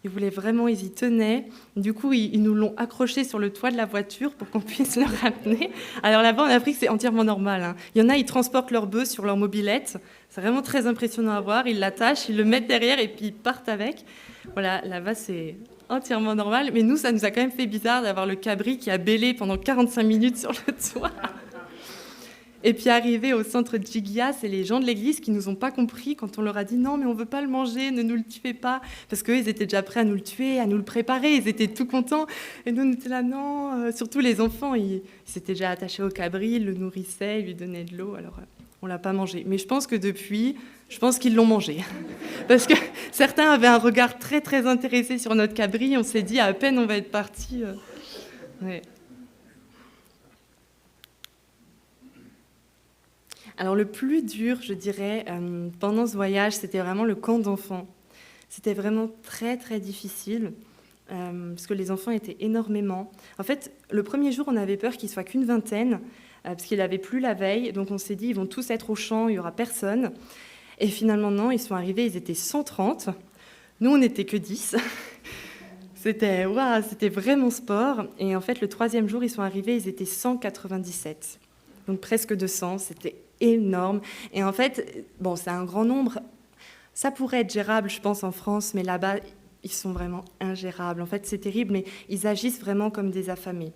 ils voulaient vraiment, ils y tenaient. Du coup, ils nous l'ont accroché sur le toit de la voiture pour qu'on puisse le ramener. Alors là-bas, en Afrique, c'est entièrement normal, hein. Il y en a, ils transportent leur bœuf sur leur mobilette. C'est vraiment très impressionnant à voir. Ils l'attachent, ils le mettent derrière et puis ils partent avec. Voilà, là-bas, c'est entièrement normal. Mais nous, ça nous a quand même fait bizarre d'avoir le cabri qui a bêlé pendant 45 minutes sur le toit. Et puis arrivé au centre de Djigia, c'est les gens de l'église qui nous ont pas compris quand on leur a dit non mais on veut pas le manger, ne nous le tuez pas, parce qu'eux ils étaient déjà prêts à nous le tuer, à nous le préparer, ils étaient tout contents. Et nous on était là non, surtout les enfants, ils s'étaient déjà attachés au cabri, ils le nourrissaient, ils lui donnaient de l'eau, alors on l'a pas mangé. Mais je pense que depuis, qu'ils l'ont mangé, parce que certains avaient un regard très très intéressé sur notre cabri. On s'est dit à peine on va être parti. Ouais. Alors le plus dur, je dirais, pendant ce voyage, c'était vraiment le camp d'enfants. C'était vraiment très très difficile, parce que les enfants étaient énormément. En fait, le premier jour, on avait peur qu'il ne soit qu'une vingtaine, parce qu'il avait plu la veille, donc on s'est dit, ils vont tous être au champ, il n'y aura personne. Et finalement, non, ils sont arrivés, ils étaient 130. Nous, on n'était que 10. C'était vraiment sport. Et en fait, le troisième jour, ils sont arrivés, ils étaient 197. Donc presque 200, c'était énorme. Et en fait, bon, c'est un grand nombre. Ça pourrait être gérable, je pense, en France, mais là-bas, ils sont vraiment ingérables. En fait, c'est terrible, mais ils agissent vraiment comme des affamés.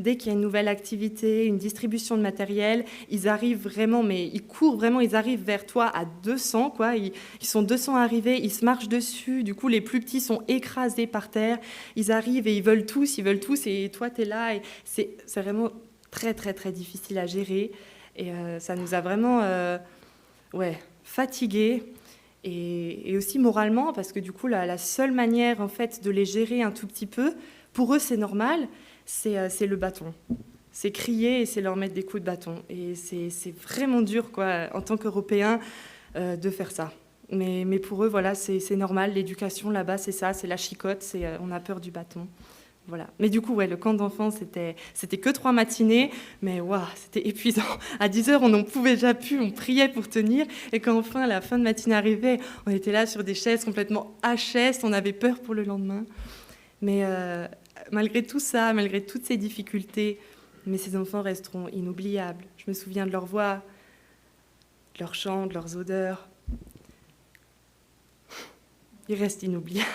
Dès qu'il y a une nouvelle activité, une distribution de matériel, ils arrivent vraiment, mais ils courent vraiment, ils arrivent vers toi à 200, quoi. Ils sont 200 arrivés, ils se marchent dessus. Du coup, les plus petits sont écrasés par terre. Ils arrivent et ils veulent tous, et toi, tu es là. Et c'est vraiment très, très, très difficile à gérer. Et ça nous a vraiment fatigués. Et aussi moralement, parce que du coup, la seule manière, en fait, de les gérer un tout petit peu, pour eux, c'est normal, c'est le bâton. C'est crier et c'est leur mettre des coups de bâton. Et c'est vraiment dur, quoi, en tant qu'Européens, de faire ça. Mais pour eux, voilà, c'est normal. L'éducation, là-bas, c'est ça, c'est la chicotte, on a peur du bâton. Voilà. Mais du coup, le camp d'enfants, c'était que 3 matinées, mais c'était épuisant. À 10h, on n'en pouvait déjà plus, on priait pour tenir. Et quand enfin la fin de matinée arrivait, on était là sur des chaises complètement HS, on avait peur pour le lendemain. Mais malgré tout ça, malgré toutes ces difficultés, mais ces enfants resteront inoubliables. Je me souviens de leur voix, de leurs chants, de leurs odeurs. Ils restent inoubliables.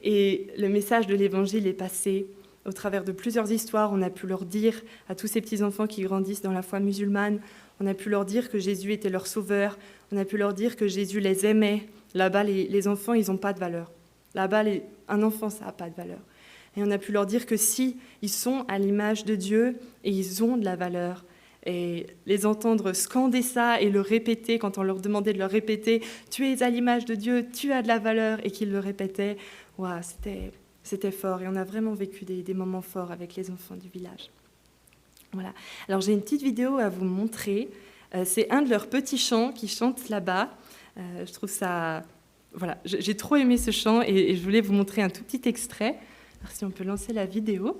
Et le message de l'Évangile est passé au travers de plusieurs histoires. On a pu leur dire à tous ces petits-enfants qui grandissent dans la foi musulmane, on a pu leur dire que Jésus était leur sauveur, on a pu leur dire que Jésus les aimait. Là-bas, les enfants, ils n'ont pas de valeur. Là-bas, un enfant, ça n'a pas de valeur. Et on a pu leur dire que si, ils sont à l'image de Dieu et ils ont de la valeur. Et les entendre scander ça et le répéter, quand on leur demandait de le répéter, « Tu es à l'image de Dieu, tu as de la valeur », et qu'ils le répétaient, c'était fort. Et on a vraiment vécu des moments forts avec les enfants du village. Voilà. Alors j'ai une petite vidéo à vous montrer. C'est un de leurs petits chants qui chantent là-bas. Je trouve ça... Voilà, j'ai trop aimé ce chant et je voulais vous montrer un tout petit extrait. Alors si on peut lancer la vidéo.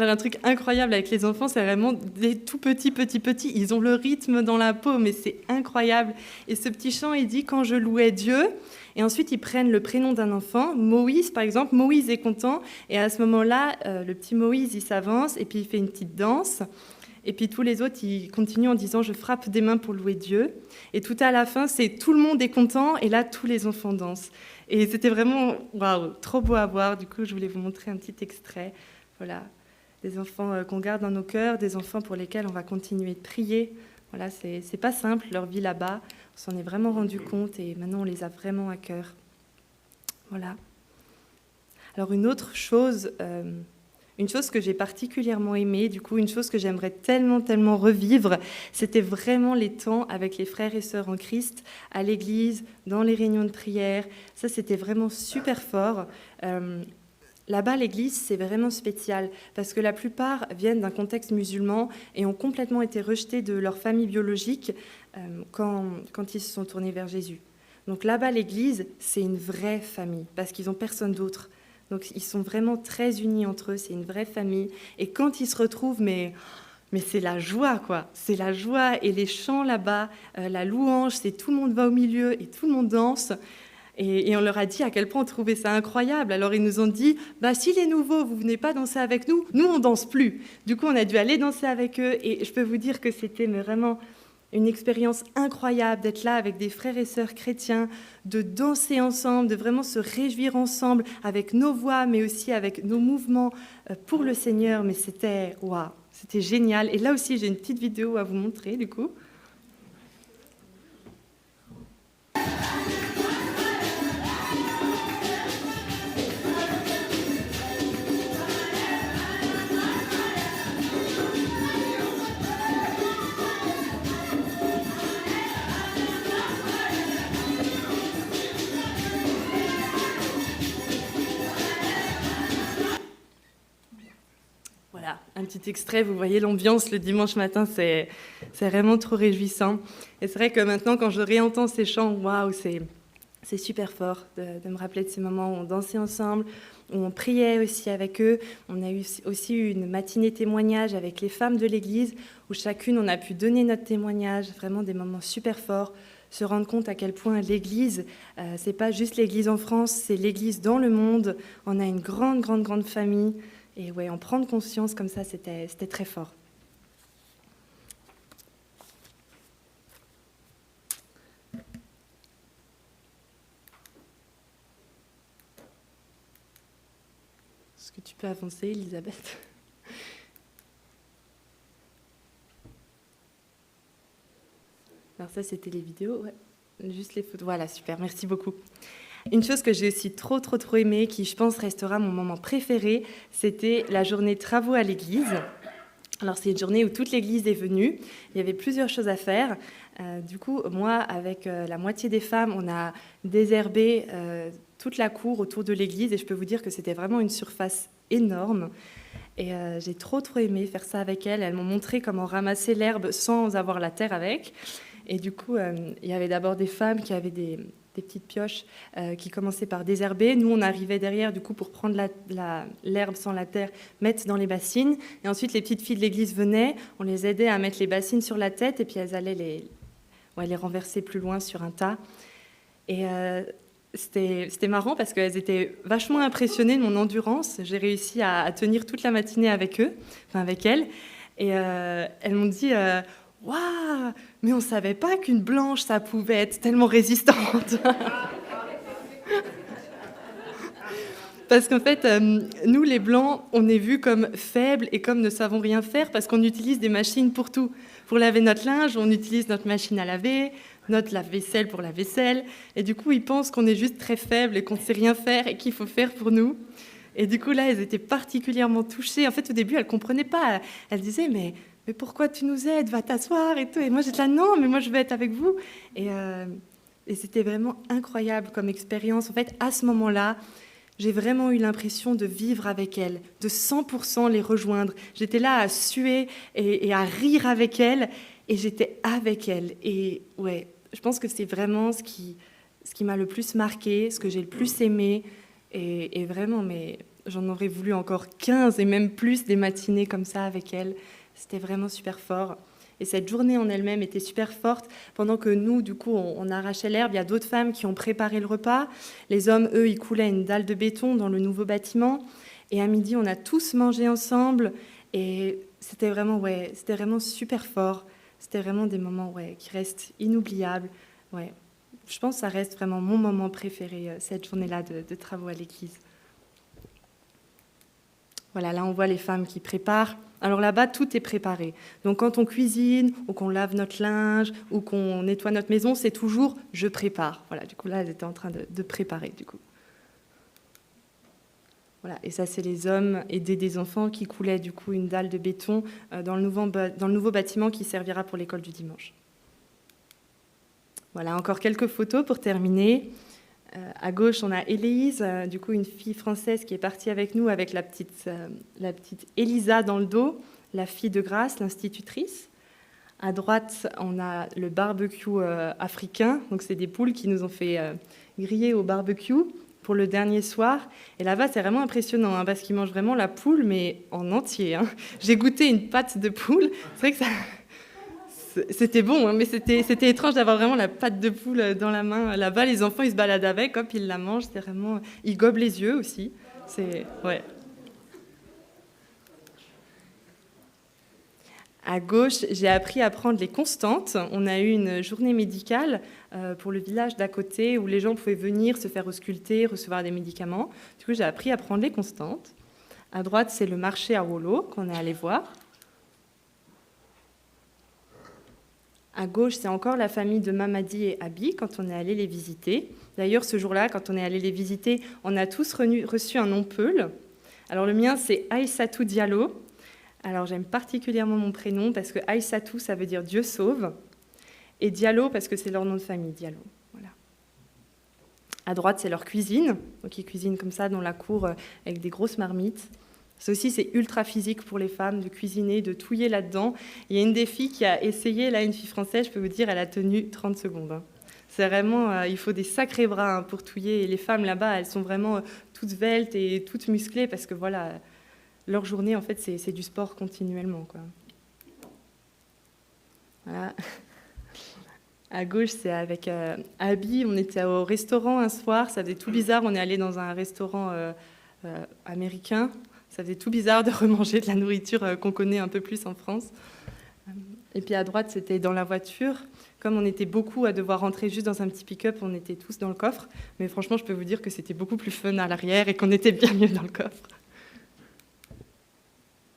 Un truc incroyable avec les enfants, c'est vraiment des tout petits, ils ont le rythme dans la peau, mais c'est incroyable. Et ce petit chant, il dit « Quand je louais Dieu », et ensuite ils prennent le prénom d'un enfant, Moïse par exemple, Moïse est content, et à ce moment-là, le petit Moïse, il s'avance, et puis il fait une petite danse, et puis tous les autres, ils continuent en disant « Je frappe des mains pour louer Dieu », et tout à la fin, c'est tout le monde est content, et là, tous les enfants dansent. Et c'était vraiment, waouh, trop beau à voir. Du coup, je voulais vous montrer un petit extrait. Voilà, des enfants qu'on garde dans nos cœurs, des enfants pour lesquels on va continuer de prier. Voilà, c'est pas simple, leur vie là-bas. On s'en est vraiment rendu compte et maintenant, on les a vraiment à cœur. Voilà. Alors, une chose que j'ai particulièrement aimée, du coup, une chose que j'aimerais tellement, tellement revivre, c'était vraiment les temps avec les frères et sœurs en Christ, à l'église, dans les réunions de prière. Ça, c'était vraiment super fort. Là-bas, l'église, c'est vraiment spécial, parce que la plupart viennent d'un contexte musulman et ont complètement été rejetés de leur famille biologique quand ils se sont tournés vers Jésus. Donc là-bas, l'église, c'est une vraie famille, parce qu'ils n'ont personne d'autre. Donc ils sont vraiment très unis entre eux, c'est une vraie famille. Et quand ils se retrouvent, mais c'est la joie, quoi. C'est la joie et les chants là-bas, la louange, c'est tout le monde va au milieu et tout le monde danse. Et on leur a dit à quel point on trouvait ça incroyable. Alors ils nous ont dit, si les nouveaux, vous venez pas danser avec nous, nous on danse plus. Du coup, on a dû aller danser avec eux. Et je peux vous dire que c'était vraiment une expérience incroyable d'être là avec des frères et sœurs chrétiens, de danser ensemble, de vraiment se réjouir ensemble avec nos voix, mais aussi avec nos mouvements pour le Seigneur. Mais c'était waouh, c'était génial. Et là aussi, j'ai une petite vidéo à vous montrer, du coup. Voilà, un petit extrait, vous voyez l'ambiance le dimanche matin, c'est vraiment trop réjouissant. Et c'est vrai que maintenant, quand je réentends ces chants, waouh, c'est super fort de me rappeler de ces moments où on dansait ensemble, où on priait aussi avec eux. On a eu aussi une matinée témoignage avec les femmes de l'Église, où chacune, on a pu donner notre témoignage, vraiment des moments super forts, se rendre compte à quel point l'Église, c'est pas juste l'Église en France, c'est l'Église dans le monde. On a une grande, grande, grande famille. Et ouais, en prendre conscience comme ça, c'était très fort. Est-ce que tu peux avancer, Elisabeth ? Alors ça, c'était les vidéos, ouais. Juste les photos. Voilà, super, merci beaucoup. Une chose que j'ai aussi trop aimée, qui je pense restera mon moment préféré, c'était la journée travaux à l'église. Alors c'est une journée où toute l'église est venue, il y avait plusieurs choses à faire. Du coup, moi, avec la moitié des femmes, on a désherbé toute la cour autour de l'église et je peux vous dire que c'était vraiment une surface énorme. Et j'ai trop aimé faire ça avec elles. Elles m'ont montré comment ramasser l'herbe sans avoir la terre avec. Et du coup, il y avait d'abord des femmes qui avaient des petites pioches qui commençaient par désherber. Nous, on arrivait derrière, du coup, pour prendre l'herbe sans la terre, mettre dans les bassines. Et ensuite, les petites filles de l'église venaient, on les aidait à mettre les bassines sur la tête, et puis elles allaient les renverser plus loin sur un tas. Et c'était marrant parce qu'elles étaient vachement impressionnées de mon endurance. J'ai réussi à tenir toute la matinée avec elles. Et elles m'ont dit... Waouh, mais on ne savait pas qu'une blanche, ça pouvait être tellement résistante. Parce qu'en fait, nous, les blancs, on est vus comme faibles et comme ne savons rien faire parce qu'on utilise des machines pour tout. Pour laver notre linge, on utilise notre machine à laver, notre lave-vaisselle pour la vaisselle. Et du coup, ils pensent qu'on est juste très faibles et qu'on ne sait rien faire et qu'il faut faire pour nous. Et du coup, là, elles étaient particulièrement touchées. En fait, au début, elles ne comprenaient pas. Elles disaient, mais pourquoi tu nous aides? Va t'asseoir et tout. Et moi, j'étais là, non, mais moi, je veux être avec vous. Et c'était vraiment incroyable comme expérience. En fait, à ce moment-là, j'ai vraiment eu l'impression de vivre avec elles, de 100% les rejoindre. J'étais là à suer et à rire avec elles. Et j'étais avec elles. Et ouais, je pense que c'est vraiment ce qui m'a le plus marqué, ce que j'ai le plus aimé. Et vraiment, mais j'en aurais voulu encore 15 et même plus des matinées comme ça avec elles. C'était vraiment super fort. Et cette journée en elle-même était super forte. Pendant que nous, du coup, on arrachait l'herbe, il y a d'autres femmes qui ont préparé le repas. Les hommes, eux, ils coulaient une dalle de béton dans le nouveau bâtiment. Et à midi, on a tous mangé ensemble. Et c'était vraiment super fort. C'était vraiment des moments qui restent inoubliables. Ouais. je pense que ça reste vraiment mon moment préféré, cette journée-là de travaux à l'église. Voilà, là on voit les femmes qui préparent. Alors là-bas, tout est préparé. Donc quand on cuisine, ou qu'on lave notre linge, ou qu'on nettoie notre maison, c'est toujours « je prépare ». Voilà, du coup là, elles étaient en train de préparer, du coup. Voilà, et ça, c'est les hommes aidés des enfants qui coulaient du coup une dalle de béton dans le nouveau bâtiment qui servira pour l'école du dimanche. Voilà, encore quelques photos pour terminer. À gauche, on a Élise, du coup une fille française qui est partie avec nous avec la petite Elisa dans le dos, la fille de Grace, l'institutrice. À droite, on a le barbecue africain, donc c'est des poules qui nous ont fait griller au barbecue pour le dernier soir. Et là-bas, c'est vraiment impressionnant, parce qu'ils mangent vraiment la poule, mais en entier. J'ai goûté une pâte de poule, c'est vrai que c'était bon, mais c'était étrange d'avoir vraiment la pâte de poule dans la main. Là-bas, les enfants, ils se baladent avec, hop, ils la mangent, c'est vraiment... Ils gobent les yeux aussi. Ouais. À gauche, j'ai appris à prendre les constantes. On a eu une journée médicale pour le village d'à côté où les gens pouvaient venir se faire ausculter, recevoir des médicaments. Du coup, j'ai appris à prendre les constantes. À droite, c'est le marché à Wolo qu'on est allé voir. À gauche, c'est encore la famille de Mamadi et Abi quand on est allé les visiter. D'ailleurs, ce jour-là, quand on est allé les visiter, on a tous reçu un nom peul. Alors, le mien, c'est Aïssatou Diallo. Alors, j'aime particulièrement mon prénom parce que Aïssatou, ça veut dire Dieu sauve. Et Diallo, parce que c'est leur nom de famille, Diallo. Voilà. À droite, c'est leur cuisine. Donc, ils cuisinent comme ça dans la cour avec des grosses marmites. Ça aussi, c'est ultra physique pour les femmes de cuisiner, de touiller là-dedans. Il y a une des filles qui a essayé, là, une fille française, je peux vous dire, elle a tenu 30 secondes. C'est vraiment, il faut des sacrés bras pour touiller. Et les femmes là-bas, elles sont vraiment toutes veltes et toutes musclées parce que voilà, leur journée, en fait, c'est du sport continuellement, quoi. Voilà. À gauche, c'est avec Abby. On était au restaurant un soir. Ça faisait tout bizarre. On est allé dans un restaurant américain. Ça faisait tout bizarre de remanger de la nourriture qu'on connaît un peu plus en France. Et puis à droite, c'était dans la voiture. Comme on était beaucoup à devoir rentrer juste dans un petit pick-up, on était tous dans le coffre. Mais franchement, je peux vous dire que c'était beaucoup plus fun à l'arrière et qu'on était bien mieux dans le coffre.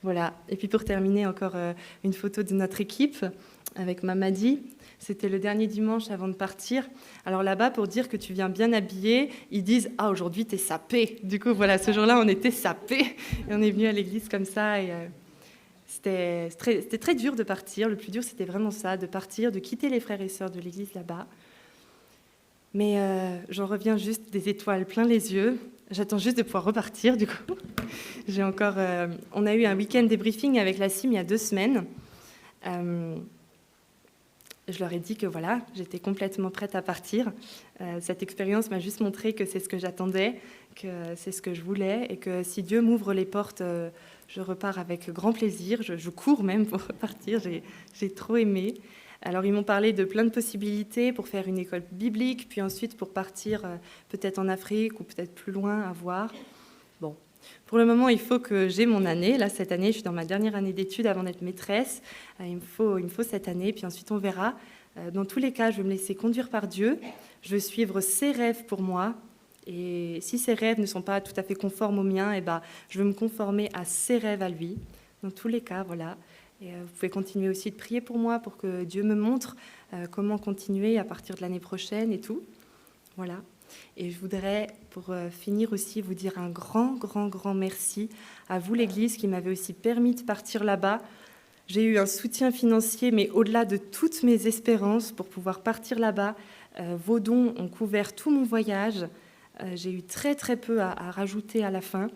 Voilà. Et puis pour terminer, encore une photo de notre équipe avec Mamadi. C'était le dernier dimanche avant de partir. Alors là-bas, pour dire que tu viens bien habillé, ils disent « Ah, aujourd'hui, t'es sapé ». Du coup, voilà, ce jour-là, on était sapés. Et on est venu à l'église comme ça. Et c'était très dur de partir. Le plus dur, c'était vraiment ça, de partir, de quitter les frères et sœurs de l'église là-bas. Mais j'en reviens juste des étoiles plein les yeux. J'attends juste de pouvoir repartir, du coup. On a eu un week-end débriefing avec la CIM il y a 2 semaines. Je leur ai dit que voilà, j'étais complètement prête à partir. Cette expérience m'a juste montré que c'est ce que j'attendais, que c'est ce que je voulais, et que si Dieu m'ouvre les portes, je repars avec grand plaisir. Je cours même pour repartir, j'ai trop aimé. Alors ils m'ont parlé de plein de possibilités pour faire une école biblique, puis ensuite pour partir peut-être en Afrique ou peut-être plus loin à voir. Bon. Pour le moment, il faut que j'ai mon année. Là, cette année, je suis dans ma dernière année d'études avant d'être maîtresse. Il me faut cette année, puis ensuite on verra. Dans tous les cas, je vais me laisser conduire par Dieu. Je vais suivre ses rêves pour moi. Et si ses rêves ne sont pas tout à fait conformes aux miens, je vais me conformer à ses rêves à lui. Dans tous les cas, voilà. Et vous pouvez continuer aussi de prier pour moi, pour que Dieu me montre comment continuer à partir de l'année prochaine et tout. Voilà. Et je voudrais, pour finir aussi, vous dire un grand, grand, grand merci à vous, l'Église, qui m'avez aussi permis de partir là-bas. J'ai eu un soutien financier, mais au-delà de toutes mes espérances pour pouvoir partir là-bas. Vos dons ont couvert tout mon voyage. J'ai eu très, très peu à rajouter à la fin.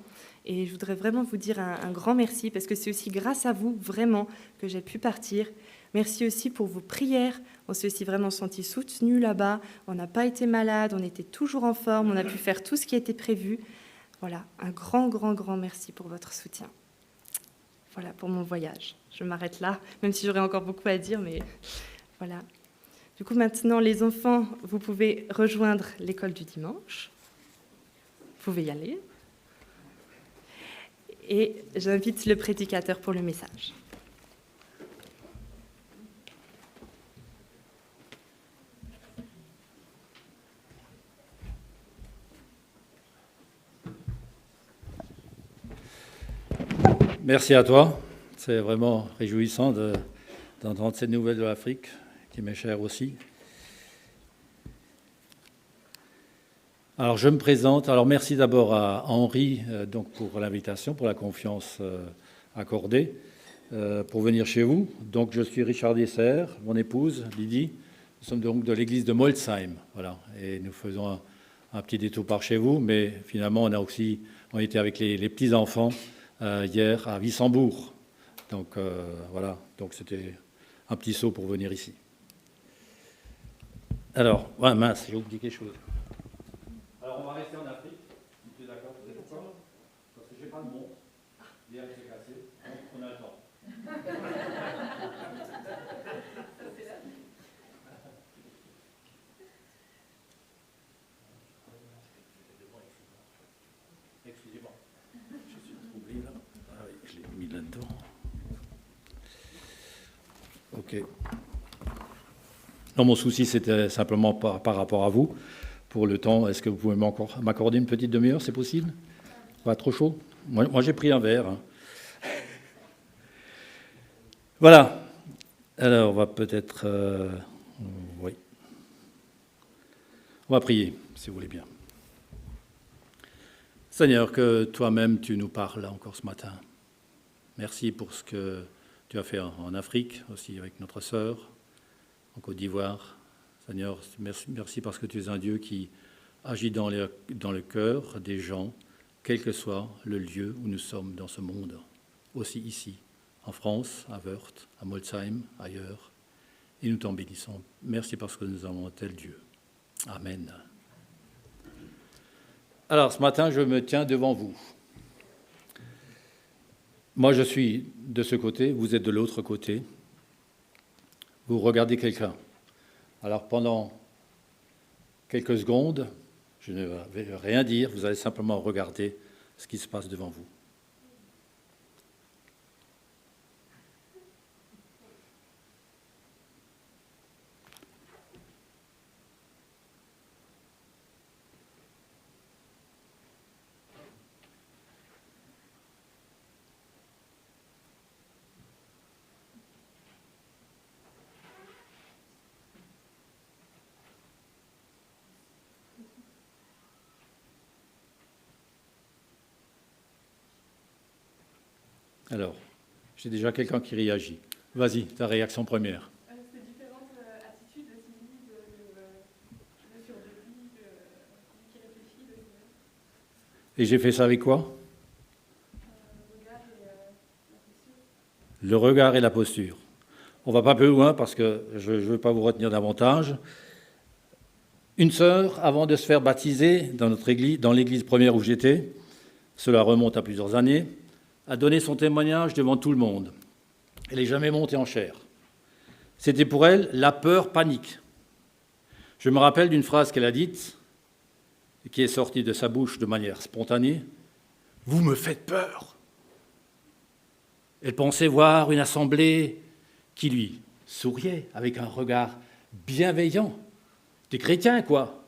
Et je voudrais vraiment vous dire un grand merci, parce que c'est aussi grâce à vous, vraiment, que j'ai pu partir. Merci aussi pour vos prières. On s'est aussi vraiment senti soutenus là-bas. On n'a pas été malade, on était toujours en forme, on a pu faire tout ce qui était prévu. Voilà, un grand, grand, grand merci pour votre soutien. Voilà, pour mon voyage. Je m'arrête là, même si j'aurais encore beaucoup à dire, mais voilà. Du coup, maintenant, les enfants, vous pouvez rejoindre l'école du dimanche. Vous pouvez y aller. Et j'invite le prédicateur pour le message. Merci à toi. C'est vraiment réjouissant d'entendre cette nouvelle de l'Afrique, qui m'est chère aussi. Alors, je me présente. Alors, merci d'abord à Henri donc pour l'invitation, pour la confiance accordée, pour venir chez vous. Donc, je suis Richard Dessert, mon épouse, Lydie. Nous sommes donc de l'église de Molsheim. Voilà. Et nous faisons un petit détour par chez vous, mais finalement, on était avec les petits-enfants hier à Wissembourg. Donc, voilà. Donc, c'était un petit saut pour venir ici. Alors, ouais, mince, j'ai oublié quelque chose. Alors, on va rester en Afrique. Vous êtes d'accord? Vous êtes d'accord? Parce que je n'ai pas de montre. Hier, c'est cassé. Donc, on a le temps. Excusez-moi. Je suis troublé là. Ah oui, je l'ai mis là-dedans. Ok. Non, mon souci, c'était simplement par rapport à vous. Pour le temps, est-ce que vous pouvez m'accorder une petite demi-heure, c'est possible? Pas trop chaud? Moi, j'ai pris un verre. Hein. Voilà. Alors, on va peut-être... oui. On va prier, si vous voulez bien. Seigneur, que toi-même, tu nous parles encore ce matin. Merci pour ce que tu as fait en Afrique, aussi avec notre sœur, en Côte d'Ivoire. Seigneur, merci parce que tu es un Dieu qui agit dans le cœur des gens, quel que soit le lieu où nous sommes dans ce monde, aussi ici, en France, à Wörth, à Molsheim, ailleurs. Et nous t'en bénissons. Merci parce que nous avons un tel Dieu. Amen. Alors, ce matin, je me tiens devant vous. Moi, je suis de ce côté, vous êtes de l'autre côté. Vous regardez quelqu'un. Alors pendant quelques secondes, je ne vais rien dire, vous allez simplement regarder ce qui se passe devant vous. Alors, j'ai déjà quelqu'un qui réagit. Vas-y, ta réaction première. C'est différentes attitudes aussi, de survie, qui réfléchit. Et j'ai fait ça avec quoi? Le regard et la posture. Le regard et la posture. On va pas plus loin parce que je ne veux pas vous retenir davantage. Une sœur, avant de se faire baptiser dans notre église, dans l'église première où j'étais, cela remonte à plusieurs années, a donné son témoignage devant tout le monde. Elle n'est jamais montée en chair. C'était pour elle la peur panique. Je me rappelle d'une phrase qu'elle a dite, qui est sortie de sa bouche de manière spontanée. « Vous me faites peur !» Elle pensait voir une assemblée qui lui souriait avec un regard bienveillant. Des chrétiens, quoi.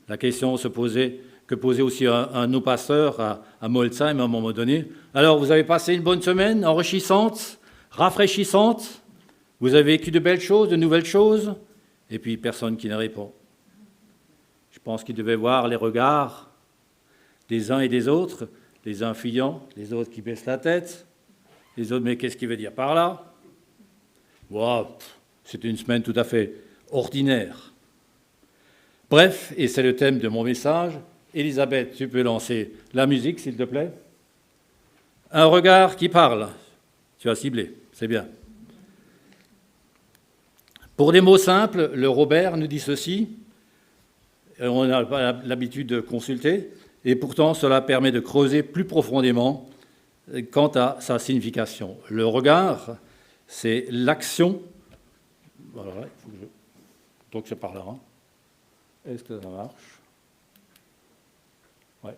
La question que posait aussi un de nos pasteurs à Molsheim à un moment donné. Alors, vous avez passé une bonne semaine enrichissante, rafraîchissante, vous avez vécu de belles choses, de nouvelles choses, et puis personne qui ne répond. Je pense qu'il devait voir les regards des uns et des autres, les uns fuyant, les autres qui baissent la tête, les autres, mais qu'est-ce qu'il veut dire par là? Wow, c'était une semaine tout à fait ordinaire. Bref, et c'est le thème de mon message. Elisabeth, tu peux lancer la musique, s'il te plaît. Un regard qui parle. Tu as ciblé, c'est bien. Pour des mots simples, le Robert nous dit ceci. On n'a pas l'habitude de consulter, et pourtant cela permet de creuser plus profondément quant à sa signification. Le regard, c'est l'action. Voilà, il faut que je... Donc c'est par là. Hein. Est-ce que ça marche? Ouais.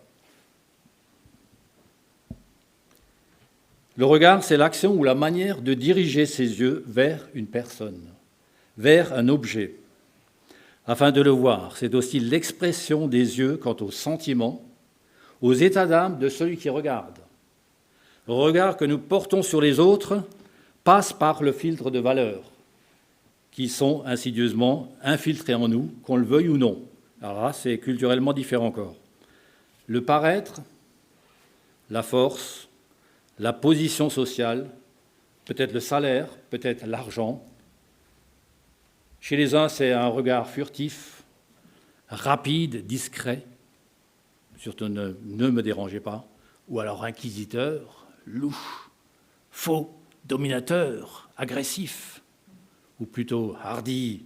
Le regard, c'est l'action ou la manière de diriger ses yeux vers une personne, vers un objet, afin de le voir. C'est aussi l'expression des yeux quant aux sentiments, aux états d'âme de celui qui regarde. Le regard que nous portons sur les autres passe par le filtre de valeurs qui sont insidieusement infiltrés en nous, qu'on le veuille ou non. Alors là, c'est culturellement différent encore. Le paraître, la force, la position sociale, peut-être le salaire, peut-être l'argent. Chez les uns, c'est un regard furtif, rapide, discret, surtout ne me dérangez pas, ou alors inquisiteur, louche, faux, dominateur, agressif, ou plutôt hardi,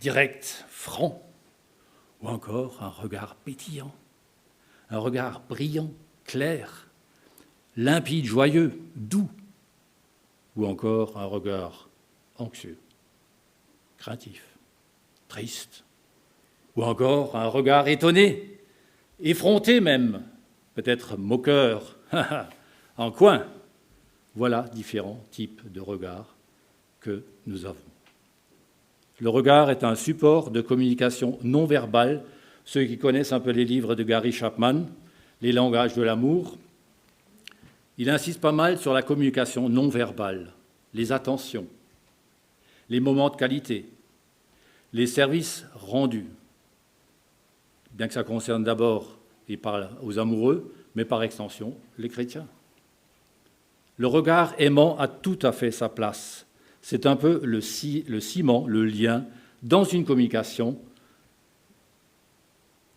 direct, franc, ou encore un regard pétillant, un regard brillant, clair, limpide, joyeux, doux, ou encore un regard anxieux, craintif, triste, ou encore un regard étonné, effronté même, peut-être moqueur, en coin. Voilà différents types de regards que nous avons. Le regard est un support de communication non verbale. Ceux qui connaissent un peu les livres de Gary Chapman, Les langages de l'amour, il insiste pas mal sur la communication non verbale, les attentions, les moments de qualité, les services rendus, bien que ça concerne d'abord, il parle aux amoureux, mais par extension, les chrétiens. Le regard aimant a tout à fait sa place. C'est un peu le ciment, le lien dans une communication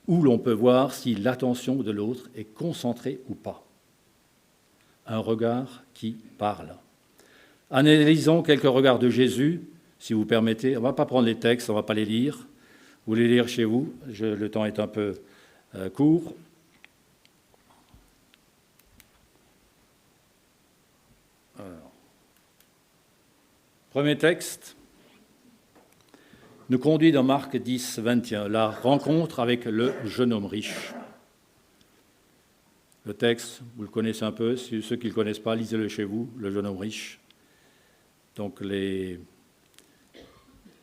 où l'on peut voir si l'attention de l'autre est concentrée ou pas. Un regard qui parle. Analysons quelques regards de Jésus, si vous permettez. On ne va pas prendre les textes, on ne va pas les lire. Vous les lire chez vous, le temps est un peu court. Alors. Premier texte nous conduit dans Marc 10, 21, la rencontre avec le jeune homme riche. Le texte, vous le connaissez un peu, ceux qui ne le connaissent pas, lisez-le chez vous, le jeune homme riche. Donc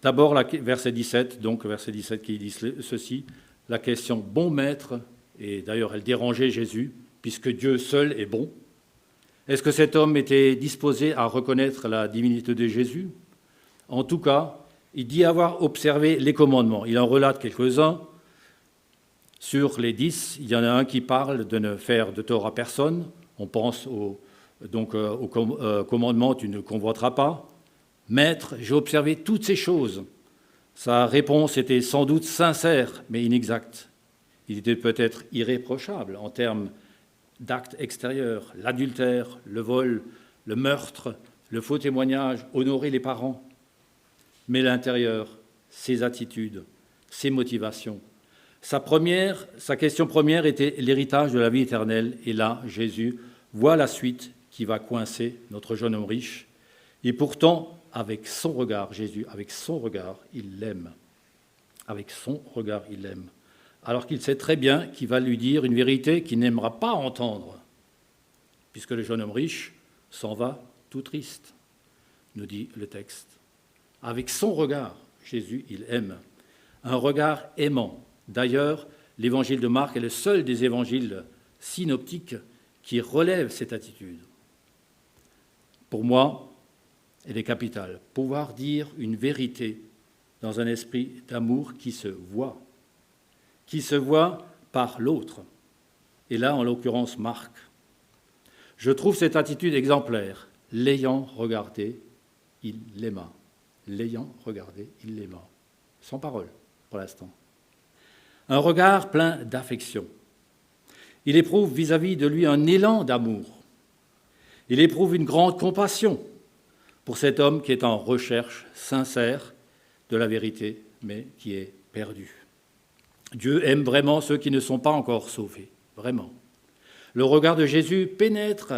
d'abord, verset 17, qui dit ceci, la question « bon maître », et d'ailleurs elle dérangeait Jésus, puisque Dieu seul est bon. Est-ce que cet homme était disposé à reconnaître la divinité de Jésus? En tout cas, il dit avoir observé les commandements. Il en relate quelques-uns. Sur les 10, il y en a un qui parle de ne faire de tort à personne. On pense au commandement « tu ne convoiteras pas ». Maître, j'ai observé toutes ces choses. Sa réponse était sans doute sincère, mais inexacte. Il était peut-être irréprochable en termes d'actes extérieurs, l'adultère, le vol, le meurtre, le faux témoignage, honorer les parents. Mais l'intérieur, ses attitudes, ses motivations. Sa question première était l'héritage de la vie éternelle. Et là, Jésus voit la suite qui va coincer notre jeune homme riche. Et pourtant, avec son regard, Jésus, avec son regard, il l'aime. Avec son regard, il l'aime. Alors qu'il sait très bien qu'il va lui dire une vérité qu'il n'aimera pas entendre, puisque le jeune homme riche s'en va tout triste, nous dit le texte. Avec son regard, Jésus, il aime. Un regard aimant. D'ailleurs, l'évangile de Marc est le seul des évangiles synoptiques qui relève cette attitude. Pour moi, elle est capitale. Pouvoir dire une vérité dans un esprit d'amour qui se voit par l'autre. Et là, en l'occurrence, Marc. Je trouve cette attitude exemplaire. L'ayant regardé, il l'aima. L'ayant regardé, il l'aima. Sans parole, pour l'instant. Un regard plein d'affection. Il éprouve vis-à-vis de lui un élan d'amour. Il éprouve une grande compassion pour cet homme qui est en recherche sincère de la vérité, mais qui est perdu. Dieu aime vraiment ceux qui ne sont pas encore sauvés, vraiment. Le regard de Jésus pénètre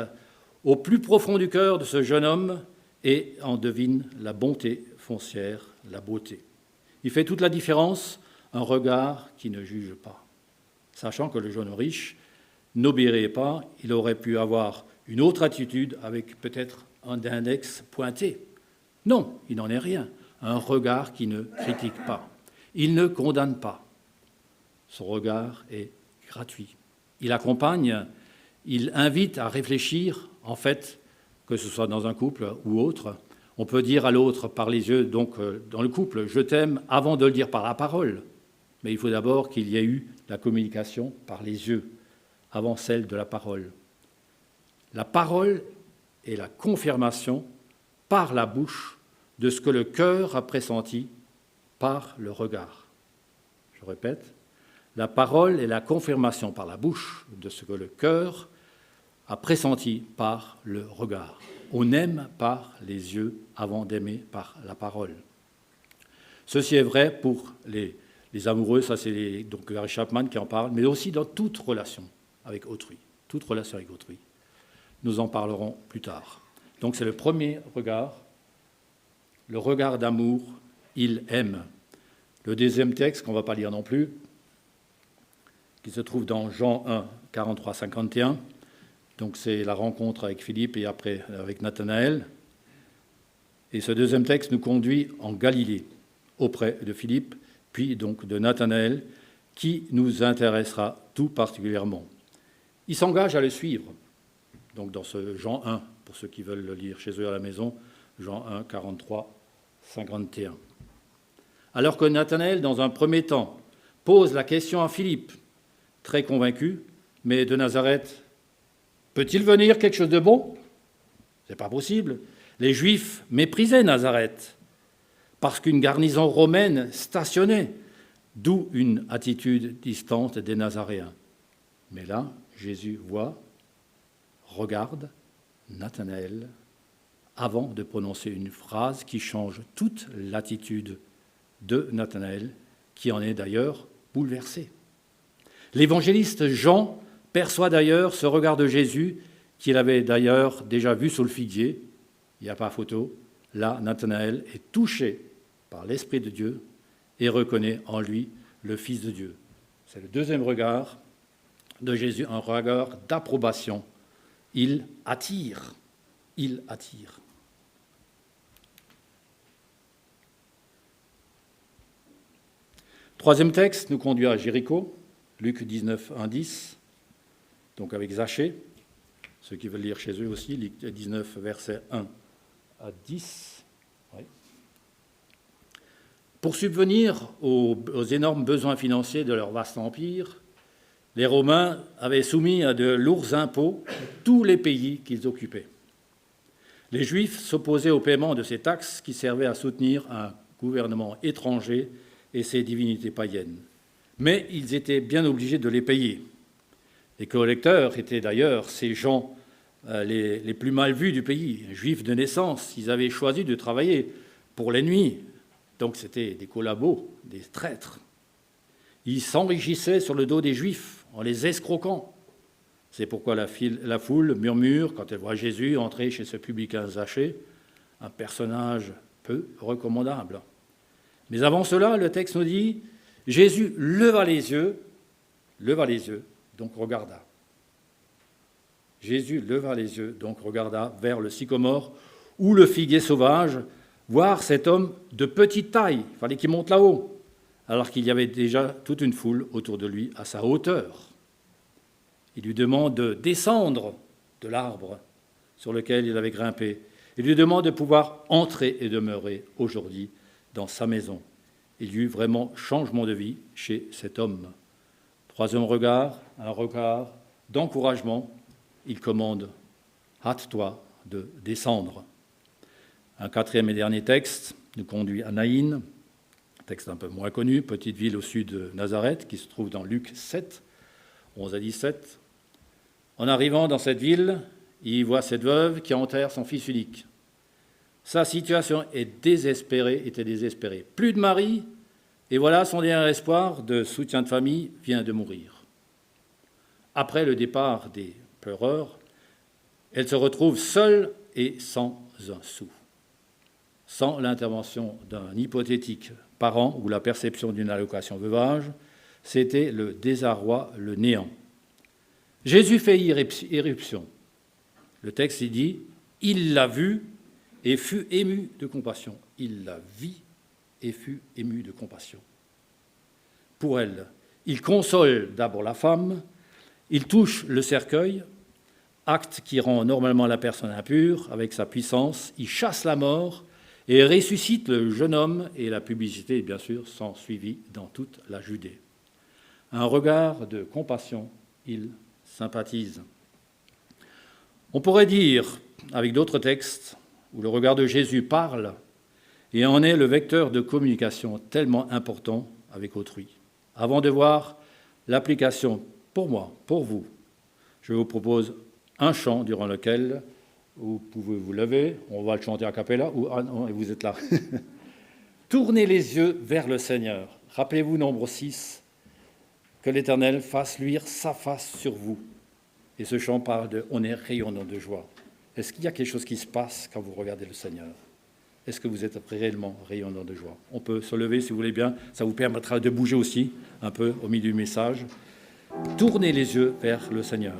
au plus profond du cœur de ce jeune homme et en devine la bonté foncière, la beauté. Il fait toute la différence, un regard qui ne juge pas. Sachant que le jeune riche n'obéirait pas, il aurait pu avoir une autre attitude avec peut-être un index pointé. Non, il n'en est rien. Un regard qui ne critique pas. Il ne condamne pas. Son regard est gratuit. Il accompagne, il invite à réfléchir En fait, que ce soit dans un couple ou autre, on peut dire à l'autre par les yeux, donc dans le couple, je t'aime avant de le dire par la parole. Mais il faut d'abord qu'il y ait eu la communication par les yeux, avant celle de la parole. La parole est la confirmation par la bouche de ce que le cœur a pressenti par le regard. Je répète, la parole est la confirmation par la bouche de ce que le cœur a pressenti par le regard. On aime par les yeux avant d'aimer par la parole. Ceci est vrai pour les amoureux, ça c'est donc Gary Chapman qui en parle, mais aussi dans toute relation avec autrui. Toute relation avec autrui. Nous en parlerons plus tard. Donc c'est le premier regard, le regard d'amour, il aime. Le deuxième texte, qu'on ne va pas lire non plus, qui se trouve dans Jean 1, 43-51, donc c'est la rencontre avec Philippe et après avec Nathanaël. Et ce deuxième texte nous conduit en Galilée, auprès de Philippe, puis donc de Nathanaël, qui nous intéressera tout particulièrement. Il s'engage à le suivre, donc dans ce Jean 1, pour ceux qui veulent le lire chez eux à la maison, Jean 1, 43, 51. Alors que Nathanaël, dans un premier temps, pose la question à Philippe, très convaincu, mais de Nazareth, peut-il venir quelque chose de bon ? Ce n'est pas possible. Les Juifs méprisaient Nazareth parce qu'une garnison romaine stationnait, d'où une attitude distante des Nazaréens. Mais là, Jésus voit, regarde Nathanaël avant de prononcer une phrase qui change toute l'attitude de Nathanaël, qui en est d'ailleurs bouleversé. L'évangéliste Jean perçoit d'ailleurs ce regard de Jésus qu'il avait d'ailleurs déjà vu sous le figuier. Il n'y a pas photo. Là, Nathanaël est touché par l'Esprit de Dieu et reconnaît en lui le Fils de Dieu. C'est le deuxième regard de Jésus, un regard d'approbation. Il attire. Il attire. Troisième texte nous conduit à Jéricho, Luc 19, 1, 10, donc avec Zachée, ceux qui veulent lire chez eux aussi, Luc 19, versets 1 à 10. Oui. Pour subvenir aux énormes besoins financiers de leur vaste empire, les Romains avaient soumis à de lourds impôts tous les pays qu'ils occupaient. Les Juifs s'opposaient au paiement de ces taxes qui servaient à soutenir un gouvernement étranger et ses divinités païennes. Mais ils étaient bien obligés de les payer. Les collecteurs étaient d'ailleurs ces gens les plus mal vus du pays, juifs de naissance. Ils avaient choisi de travailler pour l'ennemi, donc c'était des collabos, des traîtres. Ils s'enrichissaient sur le dos des Juifs en les escroquant. C'est pourquoi la foule murmure quand elle voit Jésus entrer chez ce publicain Zachée, un personnage peu recommandable. Mais avant cela, le texte nous dit « Jésus leva les yeux, donc regarda. » Jésus leva les yeux, donc regarda vers le sycomore ou le figuier sauvage, voir cet homme de petite taille, il fallait qu'il monte là-haut, alors qu'il y avait déjà toute une foule autour de lui à sa hauteur. Il lui demande de descendre de l'arbre sur lequel il avait grimpé. Il lui demande de pouvoir entrer et demeurer aujourd'hui dans sa maison. Il y eut vraiment changement de vie chez cet homme. Troisième regard, un regard d'encouragement. Il commande « Hâte-toi de descendre ». Un quatrième et dernier texte nous conduit à Naïn, texte un peu moins connu, petite ville au sud de Nazareth, qui se trouve dans Luc 7, 11 à 17. En arrivant dans cette ville, il voit cette veuve qui enterre son fils unique. Sa situation était désespérée. Plus de mari, et voilà son dernier espoir de soutien de famille vient de mourir. Après le départ des pleureurs, elle se retrouve seule et sans un sou. Sans l'intervention d'un hypothétique parent ou la perception d'une allocation veuvage, c'était le désarroi, le néant. Jésus fait irruption. Le texte y dit « Il l'a vu et fut ému de compassion. » Il la vit et fut ému de compassion. Pour elle, il console d'abord la femme, il touche le cercueil, acte qui rend normalement la personne impure avec sa puissance. Il chasse la mort et ressuscite le jeune homme, et la publicité, bien sûr, s'en suivit dans toute la Judée. Un regard de compassion, il sympathise. On pourrait dire, avec d'autres textes, où le regard de Jésus parle et en est le vecteur de communication tellement important avec autrui. Avant de voir l'application pour moi, pour vous, je vous propose un chant durant lequel vous pouvez vous lever, on va le chanter a cappella, ou ah non, vous êtes là. Tournez les yeux vers le Seigneur. Rappelez-vous, nombre 6, que l'Éternel fasse luire sa face sur vous. Et ce chant parle de « on est rayonnant de joie ». Est-ce qu'il y a quelque chose qui se passe quand vous regardez le Seigneur? Est-ce que vous êtes réellement rayonnant de joie? On peut se lever si vous voulez bien, ça vous permettra de bouger aussi un peu au milieu du message. Tournez les yeux vers le Seigneur.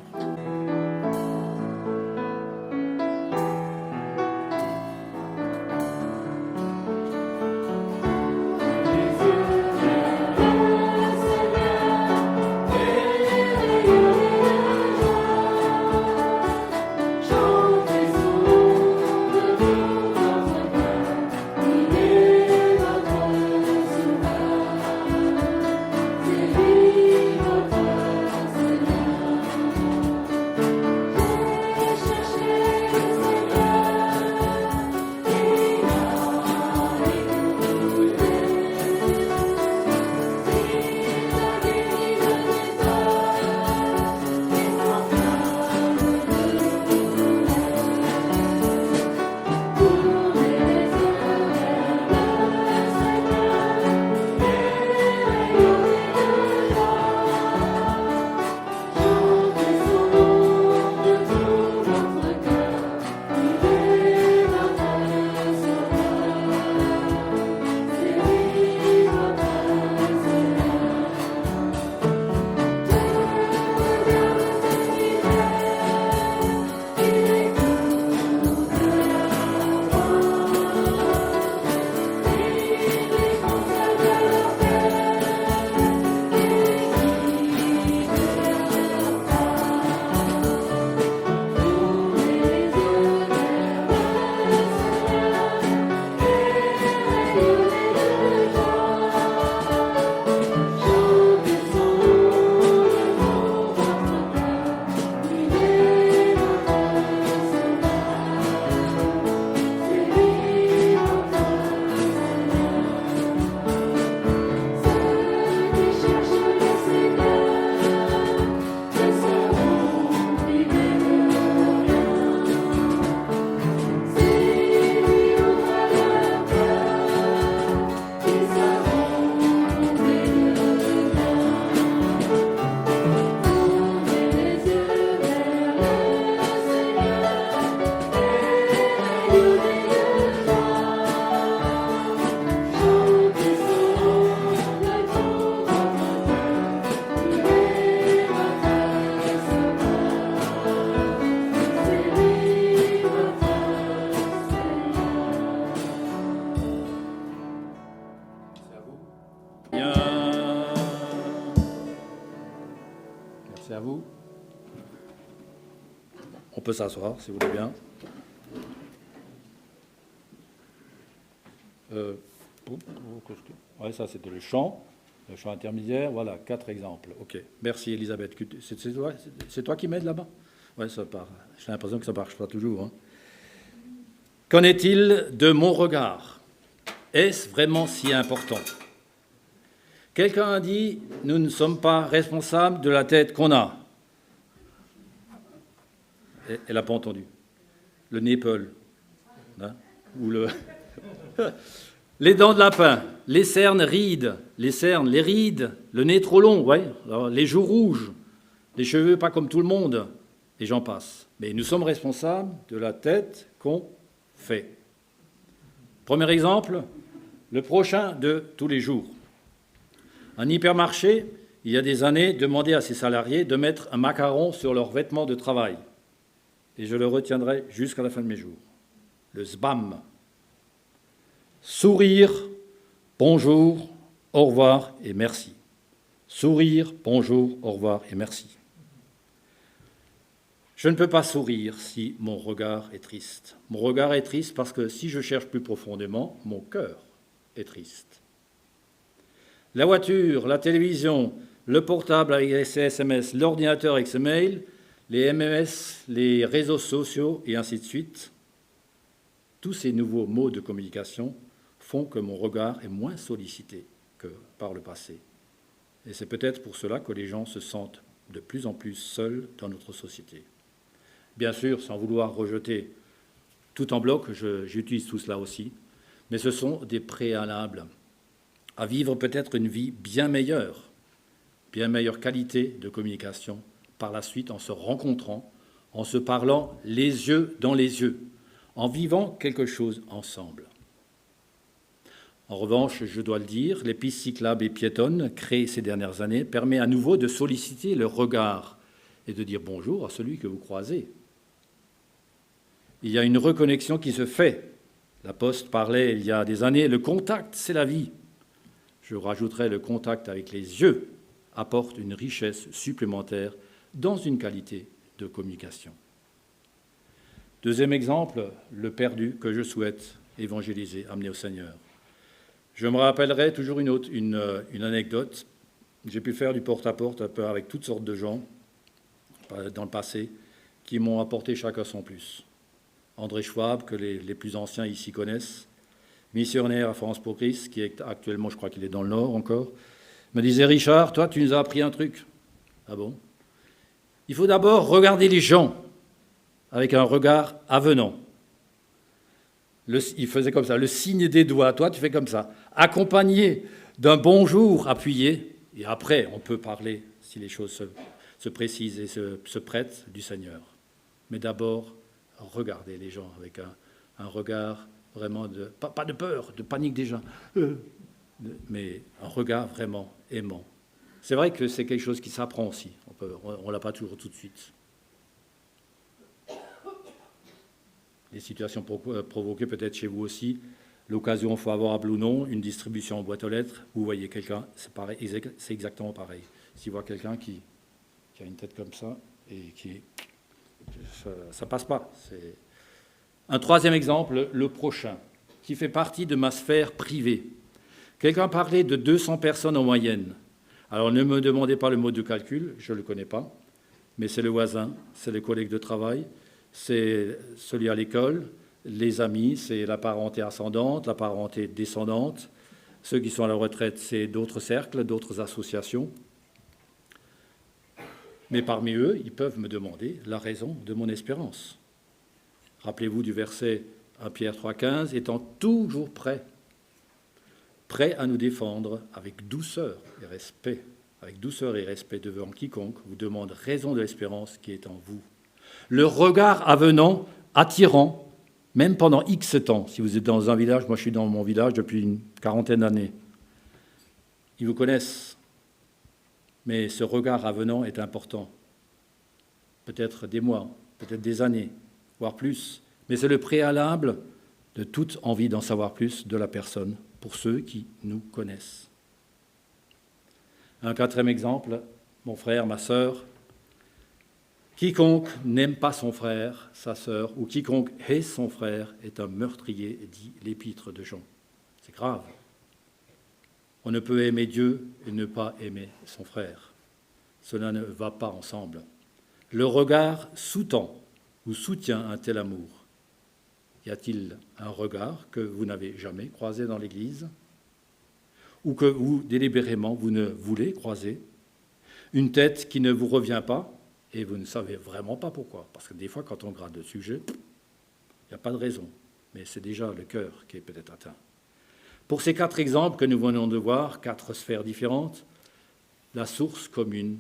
Merci à vous. On peut s'asseoir, si vous voulez bien. Ouais, ça, c'était le chant intermédiaire. Voilà, 4 exemples. OK. Merci, Elisabeth. C'est toi qui m'aides là-bas? Oui, ça part. J'ai l'impression que ça ne marche pas toujours. Hein. Qu'en est-il de mon regard? Est-ce vraiment si important? Quelqu'un a dit, nous ne sommes pas responsables de la tête qu'on a. Elle n'a pas entendu. Le népel. Hein, ou le... Les dents de lapin, les cernes rides, les rides, le nez trop long, ouais, alors, les joues rouges, les cheveux pas comme tout le monde, et j'en passe. Mais nous sommes responsables de la tête qu'on fait. Premier exemple, le prochain de tous les jours. Un hypermarché, il y a des années, demandait à ses salariés de mettre un macaron sur leurs vêtements de travail. Et je le retiendrai jusqu'à la fin de mes jours. Le SBAM. Sourire, bonjour, au revoir et merci. Sourire, bonjour, au revoir et merci. Je ne peux pas sourire si mon regard est triste. Mon regard est triste parce que si je cherche plus profondément, mon cœur est triste. La voiture, la télévision, le portable avec ses SMS, l'ordinateur avec ses mails, les MMS, les réseaux sociaux et ainsi de suite, tous ces nouveaux modes de communication font que mon regard est moins sollicité que par le passé. Et c'est peut-être pour cela que les gens se sentent de plus en plus seuls dans notre société. Bien sûr, sans vouloir rejeter tout en bloc, j'utilise tout cela aussi, mais ce sont des préalables à vivre peut-être une vie bien meilleure qualité de communication par la suite en se rencontrant, en se parlant les yeux dans les yeux, en vivant quelque chose ensemble. En revanche, je dois le dire, les pistes cyclables et piétonnes créées ces dernières années permettent à nouveau de solliciter le regard et de dire bonjour à celui que vous croisez. Il y a une reconnexion qui se fait. La Poste parlait il y a des années, le contact, c'est la vie. Je rajouterai le contact avec les yeux apporte une richesse supplémentaire dans une qualité de communication. Deuxième exemple, le perdu que je souhaite évangéliser, amener au Seigneur. Je me rappellerai toujours une anecdote. J'ai pu faire du porte-à-porte un peu avec toutes sortes de gens dans le passé qui m'ont apporté chacun son plus. André Schwab, que les plus anciens ici connaissent, missionnaire à France pour Christ, qui est actuellement, je crois qu'il est dans le Nord encore, me disait « Richard, toi, tu nous as appris un truc. » Ah bon ? Il faut d'abord regarder les gens avec un regard avenant. Il faisait comme ça, le signe des doigts. Toi, tu fais comme ça. Accompagné d'un bonjour appuyé. Et après, on peut parler, si les choses se précisent et se prêtent, du Seigneur. Mais d'abord, regarder les gens avec un regard vraiment pas de peur, de panique déjà, mais un regard vraiment aimant. C'est vrai que c'est quelque chose qui s'apprend aussi. On ne l'a pas toujours tout de suite. Les situations provoquées peut-être chez vous aussi, l'occasion favorable ou non, une distribution en boîte aux lettres, vous voyez quelqu'un, c'est pareil, c'est exactement pareil. Si vous voyez quelqu'un qui a une tête comme ça et ça passe pas. C'est... Un troisième exemple, le prochain, qui fait partie de ma sphère privée. Quelqu'un parlait de 200 personnes en moyenne. Alors ne me demandez pas le mode de calcul, je ne le connais pas, mais c'est le voisin, c'est le collègue de travail, c'est celui à l'école, les amis, c'est la parenté ascendante, la parenté descendante. Ceux qui sont à la retraite, c'est d'autres cercles, d'autres associations. Mais parmi eux, ils peuvent me demander la raison de mon espérance. Rappelez-vous du verset 1 Pierre 3,15, étant toujours prêt à nous défendre avec douceur et respect devant quiconque vous demande raison de l'espérance qui est en vous. Le regard avenant, attirant, même pendant X temps. Si vous êtes dans un village, moi je suis dans mon village depuis une quarantaine d'années. Ils vous connaissent, mais ce regard avenant est important. Peut-être des mois, peut-être des années, voire plus. Mais c'est le préalable de toute envie d'en savoir plus de la personne, pour ceux qui nous connaissent. Un quatrième exemple, mon frère, ma sœur. Quiconque n'aime pas son frère, sa sœur, ou quiconque hait son frère est un meurtrier, dit l'épître de Jean. C'est grave. On ne peut aimer Dieu et ne pas aimer son frère. Cela ne va pas ensemble. Le regard sous-tend ou soutient un tel amour. Y a-t-il un regard que vous n'avez jamais croisé dans l'Église ou que vous, délibérément, vous ne voulez croiser? Une tête qui ne vous revient pas et vous ne savez vraiment pas pourquoi. Parce que des fois, quand on gratte le sujet, il n'y a pas de raison. Mais c'est déjà le cœur qui est peut-être atteint. Pour ces 4 exemples que nous venons de voir, 4 sphères différentes, la source commune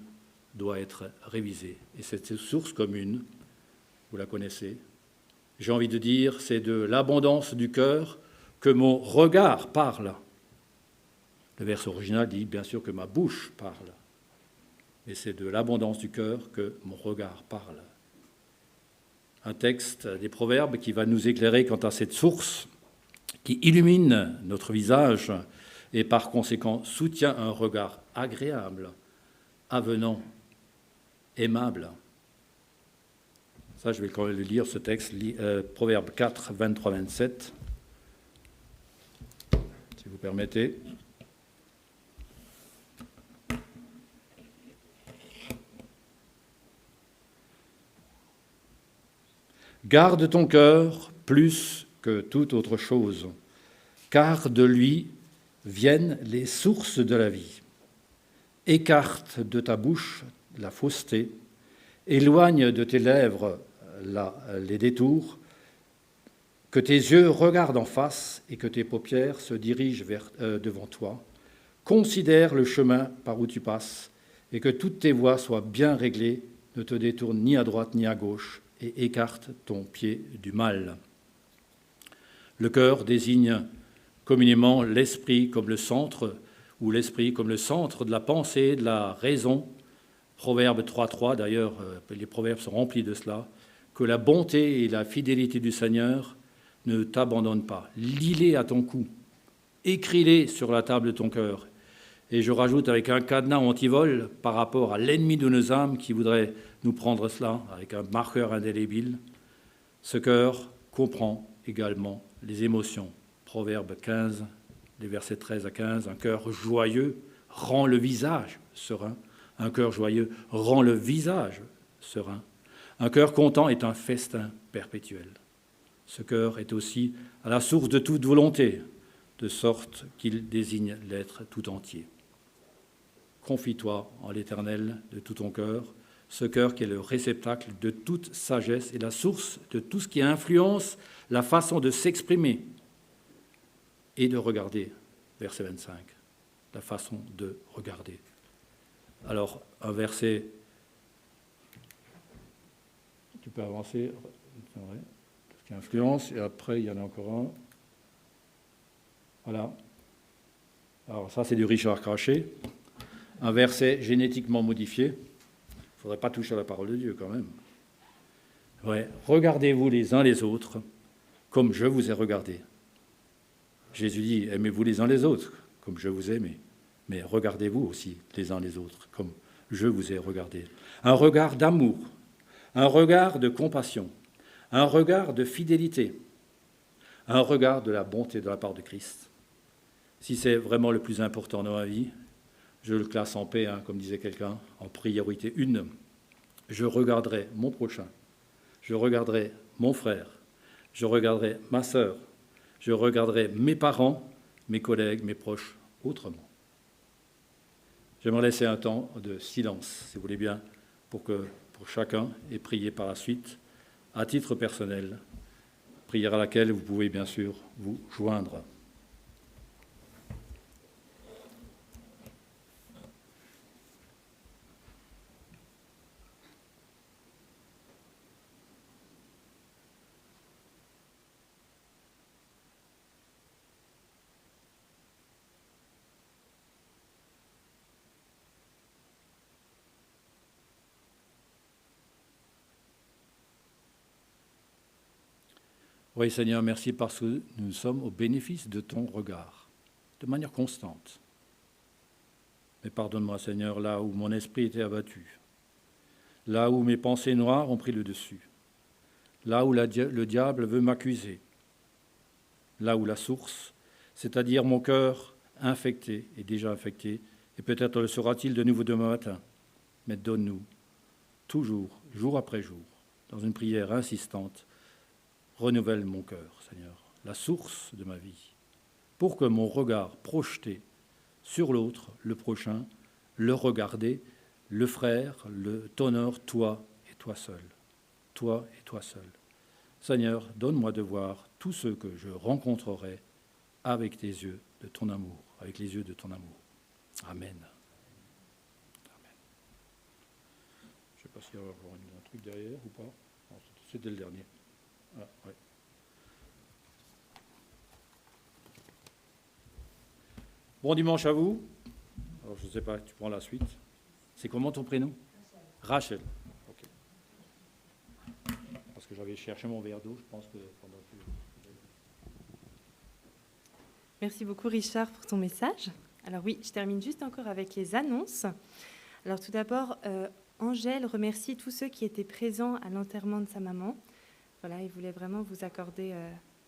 doit être révisée. Et cette source commune, vous la connaissez, j'ai envie de dire, c'est de l'abondance du cœur que mon regard parle. Le vers original dit bien sûr que ma bouche parle, mais c'est de l'abondance du cœur que mon regard parle. Un texte des Proverbes qui va nous éclairer quant à cette source qui illumine notre visage et par conséquent soutient un regard agréable, avenant, aimable. Ça, je vais quand même le lire, ce texte, Proverbe 4, 23-27, si vous permettez. Garde ton cœur plus que toute autre chose, car de lui viennent les sources de la vie. Écarte de ta bouche la fausseté, éloigne de tes lèvres les détours, que tes yeux regardent en face et que tes paupières se dirigent devant toi. Considère le chemin par où tu passes et que toutes tes voies soient bien réglées, ne te détourne ni à droite ni à gauche et écarte ton pied du mal. Le cœur désigne communément l'esprit comme le centre, ou l'esprit comme le centre de la pensée, de la raison. Proverbe 3.3, d'ailleurs, les proverbes sont remplis de cela, que la bonté et la fidélité du Seigneur ne t'abandonnent pas. Lis-les à ton cou, écris-les sur la table de ton cœur. Et je rajoute avec un cadenas anti-vol par rapport à l'ennemi de nos âmes qui voudrait nous prendre cela, avec un marqueur indélébile. Ce cœur comprend également les émotions. Proverbe 15, les versets 13 à 15, un cœur joyeux rend le visage serein. Un cœur joyeux rend le visage serein. Un cœur content est un festin perpétuel. Ce cœur est aussi à la source de toute volonté, de sorte qu'il désigne l'être tout entier. Confie-toi en l'Éternel de tout ton cœur, ce cœur qui est le réceptacle de toute sagesse et la source de tout ce qui influence la façon de s'exprimer et de regarder. Verset 25, la façon de regarder. Alors, un verset, tu peux avancer, c'est vrai, tout ce qui influence, et après, il y en a encore un. Voilà. Alors, ça, c'est du Richard Craché. Un verset génétiquement modifié. Il ne faudrait pas toucher à la parole de Dieu, quand même. Ouais. Regardez-vous les uns les autres comme je vous ai regardé. Jésus dit, aimez-vous les uns les autres comme je vous ai aimé. Mais regardez-vous aussi les uns les autres, comme je vous ai regardé. Un regard d'amour, un regard de compassion, un regard de fidélité, un regard de la bonté de la part de Christ. Si c'est vraiment le plus important dans ma vie, je le classe en paix, comme disait quelqu'un, en priorité 1. Je regarderai mon prochain, je regarderai mon frère, je regarderai ma sœur, je regarderai mes parents, mes collègues, mes proches autrement. J'aimerais laisser un temps de silence, si vous voulez bien, pour chacun et prier par la suite, à titre personnel, prière à laquelle vous pouvez bien sûr vous joindre. Oui, Seigneur, merci parce que nous sommes au bénéfice de ton regard, de manière constante. Mais pardonne-moi, Seigneur, là où mon esprit était abattu, là où mes pensées noires ont pris le dessus, là où le diable veut m'accuser, là où la source, c'est-à-dire mon cœur infecté, est déjà infecté, et peut-être le sera-t-il de nouveau demain matin. Mais donne-nous, toujours, jour après jour, dans une prière insistante, renouvelle mon cœur, Seigneur, la source de ma vie, pour que mon regard projeté sur l'autre, le prochain, le regarder, le frère, t'honore, toi et toi seul. Toi et toi seul. Seigneur, donne-moi de voir tous ceux que je rencontrerai avec tes yeux de ton amour, avec les yeux de ton amour. Amen. Amen. Je ne sais pas s'il y a encore un truc derrière ou pas. Non, c'était le dernier. Ah, ouais. Bon dimanche à vous. Alors, je ne sais pas, tu prends la suite. C'est comment ton prénom ? Rachel. Ok. Parce que j'avais cherché mon verre d'eau, je pense que pendant que... Merci beaucoup Richard pour ton message. Alors oui, je termine juste encore avec les annonces. Alors tout d'abord, Angèle remercie tous ceux qui étaient présents à l'enterrement de sa maman. Voilà, il voulait vraiment vous accorder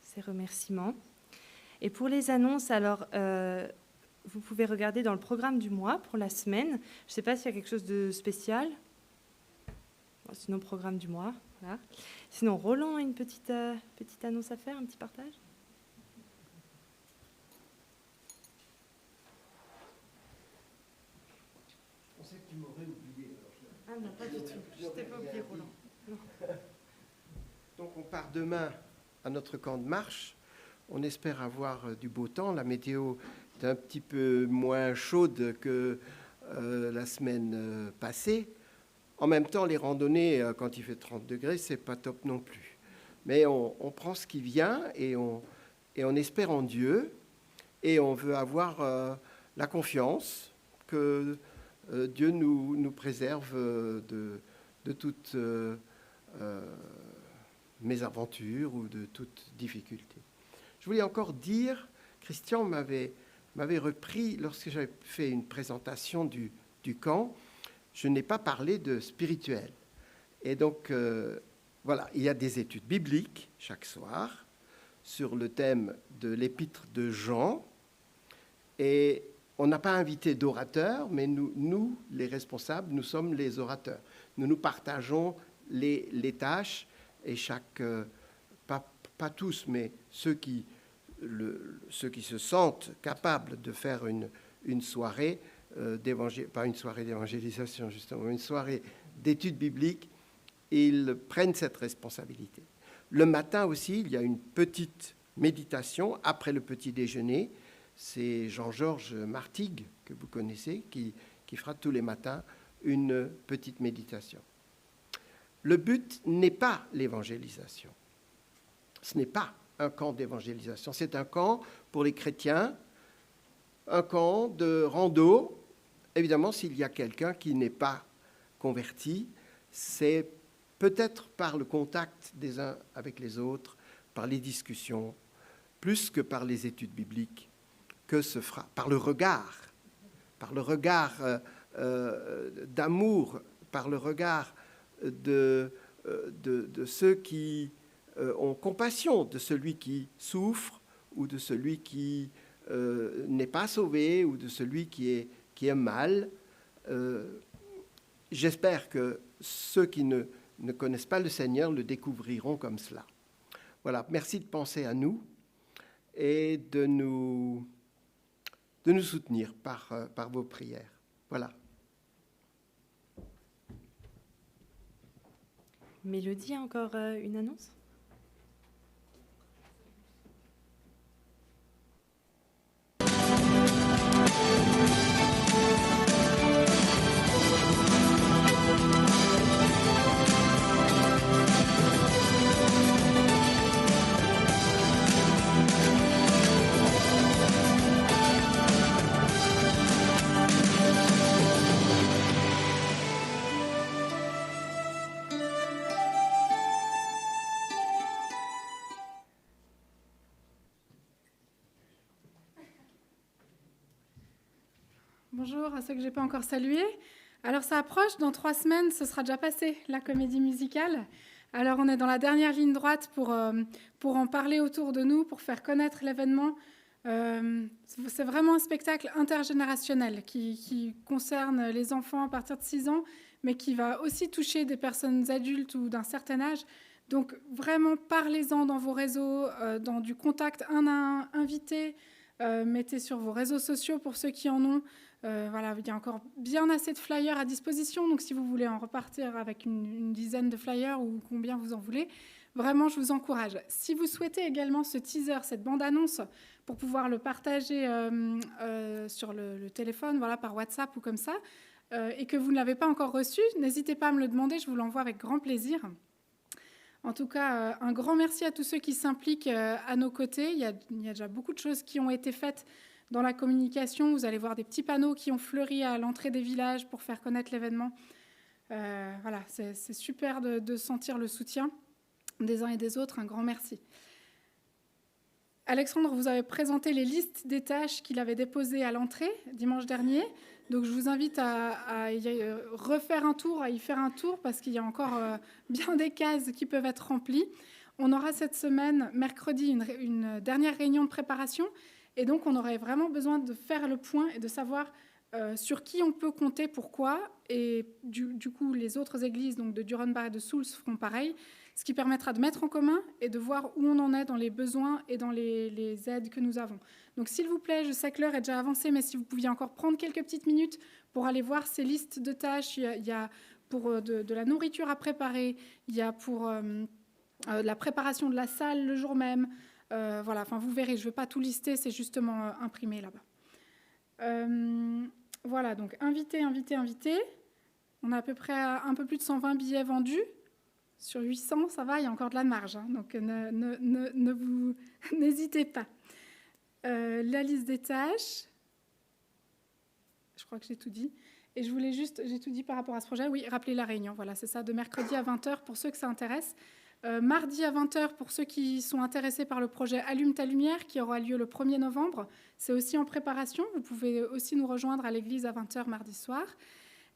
ces remerciements. Et pour les annonces, alors, vous pouvez regarder dans le programme du mois pour la semaine. Je ne sais pas s'il y a quelque chose de spécial. Bon, sinon, programme du mois. Voilà. Sinon, Roland a une petite annonce à faire, un petit partage. On sait que tu m'aurais oublié. Ah non, pas du tout. Je ne t'ai pas oublié, Roland. Non. Donc on part demain à notre camp de marche. On espère avoir du beau temps. La météo est un petit peu moins chaude que la semaine passée. En même temps, les randonnées, quand il fait 30 degrés, c'est pas top non plus. Mais on prend ce qui vient et on espère en Dieu. Et on veut avoir la confiance que Dieu nous préserve de toutes mésaventures ou de toute difficulté. Je voulais encore dire, Christian m'avait repris lorsque j'avais fait une présentation du camp. Je n'ai pas parlé de spirituel. Et donc, voilà, il y a des études bibliques chaque soir sur le thème de l'épître de Jean. Et on n'a pas invité d'orateurs, mais nous, les responsables, nous sommes les orateurs. Nous partageons les tâches et chaque, pas tous, mais ceux qui se sentent capables de faire une soirée pas une soirée d'évangélisation justement, une soirée d'études bibliques, ils prennent cette responsabilité. Le matin aussi, il y a une petite méditation après le petit déjeuner. C'est Jean-Georges Martigues, que vous connaissez, qui fera tous les matins une petite méditation. Le but n'est pas l'évangélisation. Ce n'est pas un camp d'évangélisation. C'est un camp pour les chrétiens, un camp de rando. Évidemment, s'il y a quelqu'un qui n'est pas converti, c'est peut-être par le contact des uns avec les autres, par les discussions, plus que par les études bibliques, que se fera, par le regard d'amour, par le regard de ceux qui ont compassion de celui qui souffre ou de celui qui n'est pas sauvé ou de celui qui est mal. J'espère que ceux qui ne connaissent pas le Seigneur le découvriront comme cela. Voilà, merci de penser à nous et de nous soutenir par vos prières. Voilà. Mélodie a encore une annonce ? Bonjour à ceux que je n'ai pas encore salués. Alors ça approche, dans 3 semaines, ce sera déjà passé, la comédie musicale. Alors on est dans la dernière ligne droite pour en parler autour de nous, pour faire connaître l'événement. C'est vraiment un spectacle intergénérationnel qui concerne les enfants à partir de 6 ans, mais qui va aussi toucher des personnes adultes ou d'un certain âge. Donc vraiment, parlez-en dans vos réseaux, dans du contact un à un, invité. Mettez sur vos réseaux sociaux pour ceux qui en ont. Voilà, il y a encore bien assez de flyers à disposition, donc si vous voulez en repartir avec une dizaine de flyers ou combien vous en voulez, vraiment, je vous encourage. Si vous souhaitez également ce teaser, cette bande-annonce, pour pouvoir le partager sur le téléphone, voilà, par WhatsApp ou comme ça, et que vous ne l'avez pas encore reçu, n'hésitez pas à me le demander, je vous l'envoie avec grand plaisir. En tout cas, un grand merci à tous ceux qui s'impliquent à nos côtés. Il y a déjà beaucoup de choses qui ont été faites dans la communication. Vous allez voir des petits panneaux qui ont fleuri à l'entrée des villages pour faire connaître l'événement. Voilà, c'est super de sentir le soutien des uns et des autres. Un grand merci. Alexandre vous avait présenté les listes des tâches qu'il avait déposées à l'entrée dimanche dernier. Donc je vous invite à y refaire un tour, à y faire un tour, parce qu'il y a encore bien des cases qui peuvent être remplies. On aura cette semaine, mercredi, une dernière réunion de préparation. Et donc on aurait vraiment besoin de faire le point et de savoir sur qui on peut compter, pourquoi. Et du coup, les autres églises donc de Durenbach et de Souls feront pareil, ce qui permettra de mettre en commun et de voir où on en est dans les besoins et dans les aides que nous avons. Donc s'il vous plaît, je sais que l'heure est déjà avancée, mais si vous pouviez encore prendre quelques petites minutes pour aller voir ces listes de tâches. Il y a pour de la nourriture à préparer, il y a pour la préparation de la salle le jour même. Voilà, enfin vous verrez, je ne vais pas tout lister, c'est justement imprimé là-bas. Voilà, donc invité. On a à peu près un peu plus de 120 billets vendus. Sur 800, ça va, il y a encore de la marge, hein, donc n'hésitez pas. La liste des tâches, je crois que j'ai tout dit. Et je voulais juste, j'ai tout dit par rapport à ce projet. Oui, rappelez la réunion, voilà, c'est ça, de mercredi à 20h pour ceux que ça intéresse. Mardi à 20h pour ceux qui sont intéressés par le projet Allume ta lumière qui aura lieu le 1er novembre. C'est aussi en préparation. Vous pouvez aussi nous rejoindre à l'église à 20h mardi soir.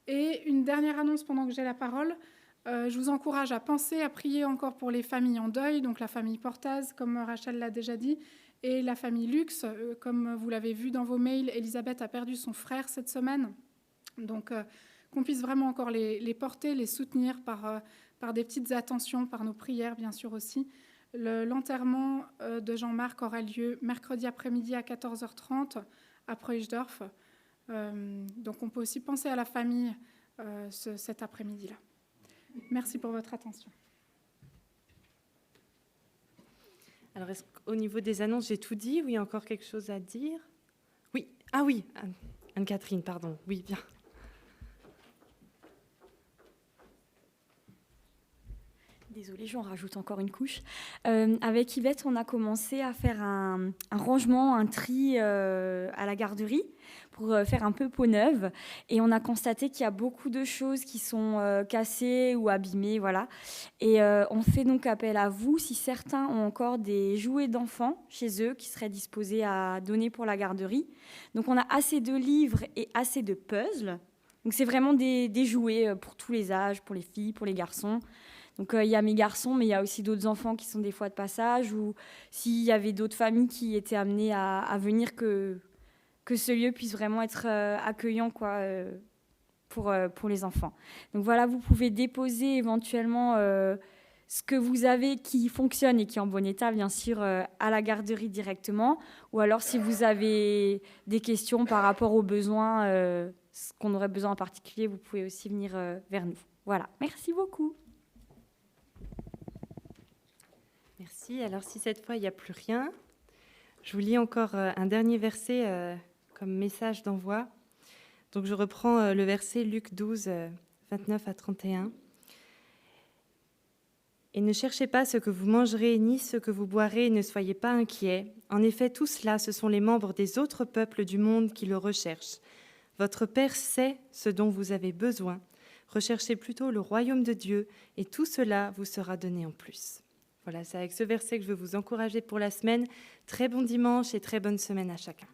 Et une dernière annonce pendant que j'ai la parole. Je vous encourage à penser, à prier encore pour les familles en deuil, donc la famille Portaz, comme Rachel l'a déjà dit, et la famille Lux. Comme vous l'avez vu dans vos mails, Elisabeth a perdu son frère cette semaine. Donc, qu'on puisse vraiment encore les porter, les soutenir par des petites attentions, par nos prières, bien sûr aussi. L'enterrement de Jean-Marc aura lieu mercredi après-midi à 14h30 à Preuchdorf. Donc, on peut aussi penser à la famille cet après-midi-là. Merci pour votre attention. Alors, est-ce qu'au niveau des annonces, j'ai tout dit ou il y a encore quelque chose à dire? Oui. Ah oui, Anne-Catherine, pardon. Oui, bien. Désolée, j'en rajoute encore une couche. Avec Yvette, on a commencé à faire un rangement, un tri à la garderie pour faire un peu peau neuve. Et on a constaté qu'il y a beaucoup de choses qui sont cassées ou abîmées, voilà. Et on fait donc appel à vous si certains ont encore des jouets d'enfants chez eux qui seraient disposés à donner pour la garderie. Donc on a assez de livres et assez de puzzles. Donc c'est vraiment des jouets pour tous les âges, pour les filles, pour les garçons. Donc il y a mes garçons, mais il y a aussi d'autres enfants qui sont des fois de passage, ou s'il y avait d'autres familles qui étaient amenées à venir, que ce lieu puisse vraiment être accueillant quoi, pour les enfants. Donc voilà, vous pouvez déposer éventuellement ce que vous avez qui fonctionne et qui est en bon état, bien sûr, à la garderie directement, ou alors si vous avez des questions par rapport aux besoins, ce qu'on aurait besoin en particulier, vous pouvez aussi venir vers nous. Voilà, merci beaucoup. Merci. Alors, si cette fois, il n'y a plus rien, je vous lis encore un dernier verset comme message d'envoi. Donc, je reprends le verset Luc 12, 29 à 31. « Et ne cherchez pas ce que vous mangerez, ni ce que vous boirez, et ne soyez pas inquiets. En effet, tout cela, ce sont les membres des autres peuples du monde qui le recherchent. Votre Père sait ce dont vous avez besoin. Recherchez plutôt le royaume de Dieu, et tout cela vous sera donné en plus. » Voilà, c'est avec ce verset que je veux vous encourager pour la semaine. Très bon dimanche et très bonne semaine à chacun.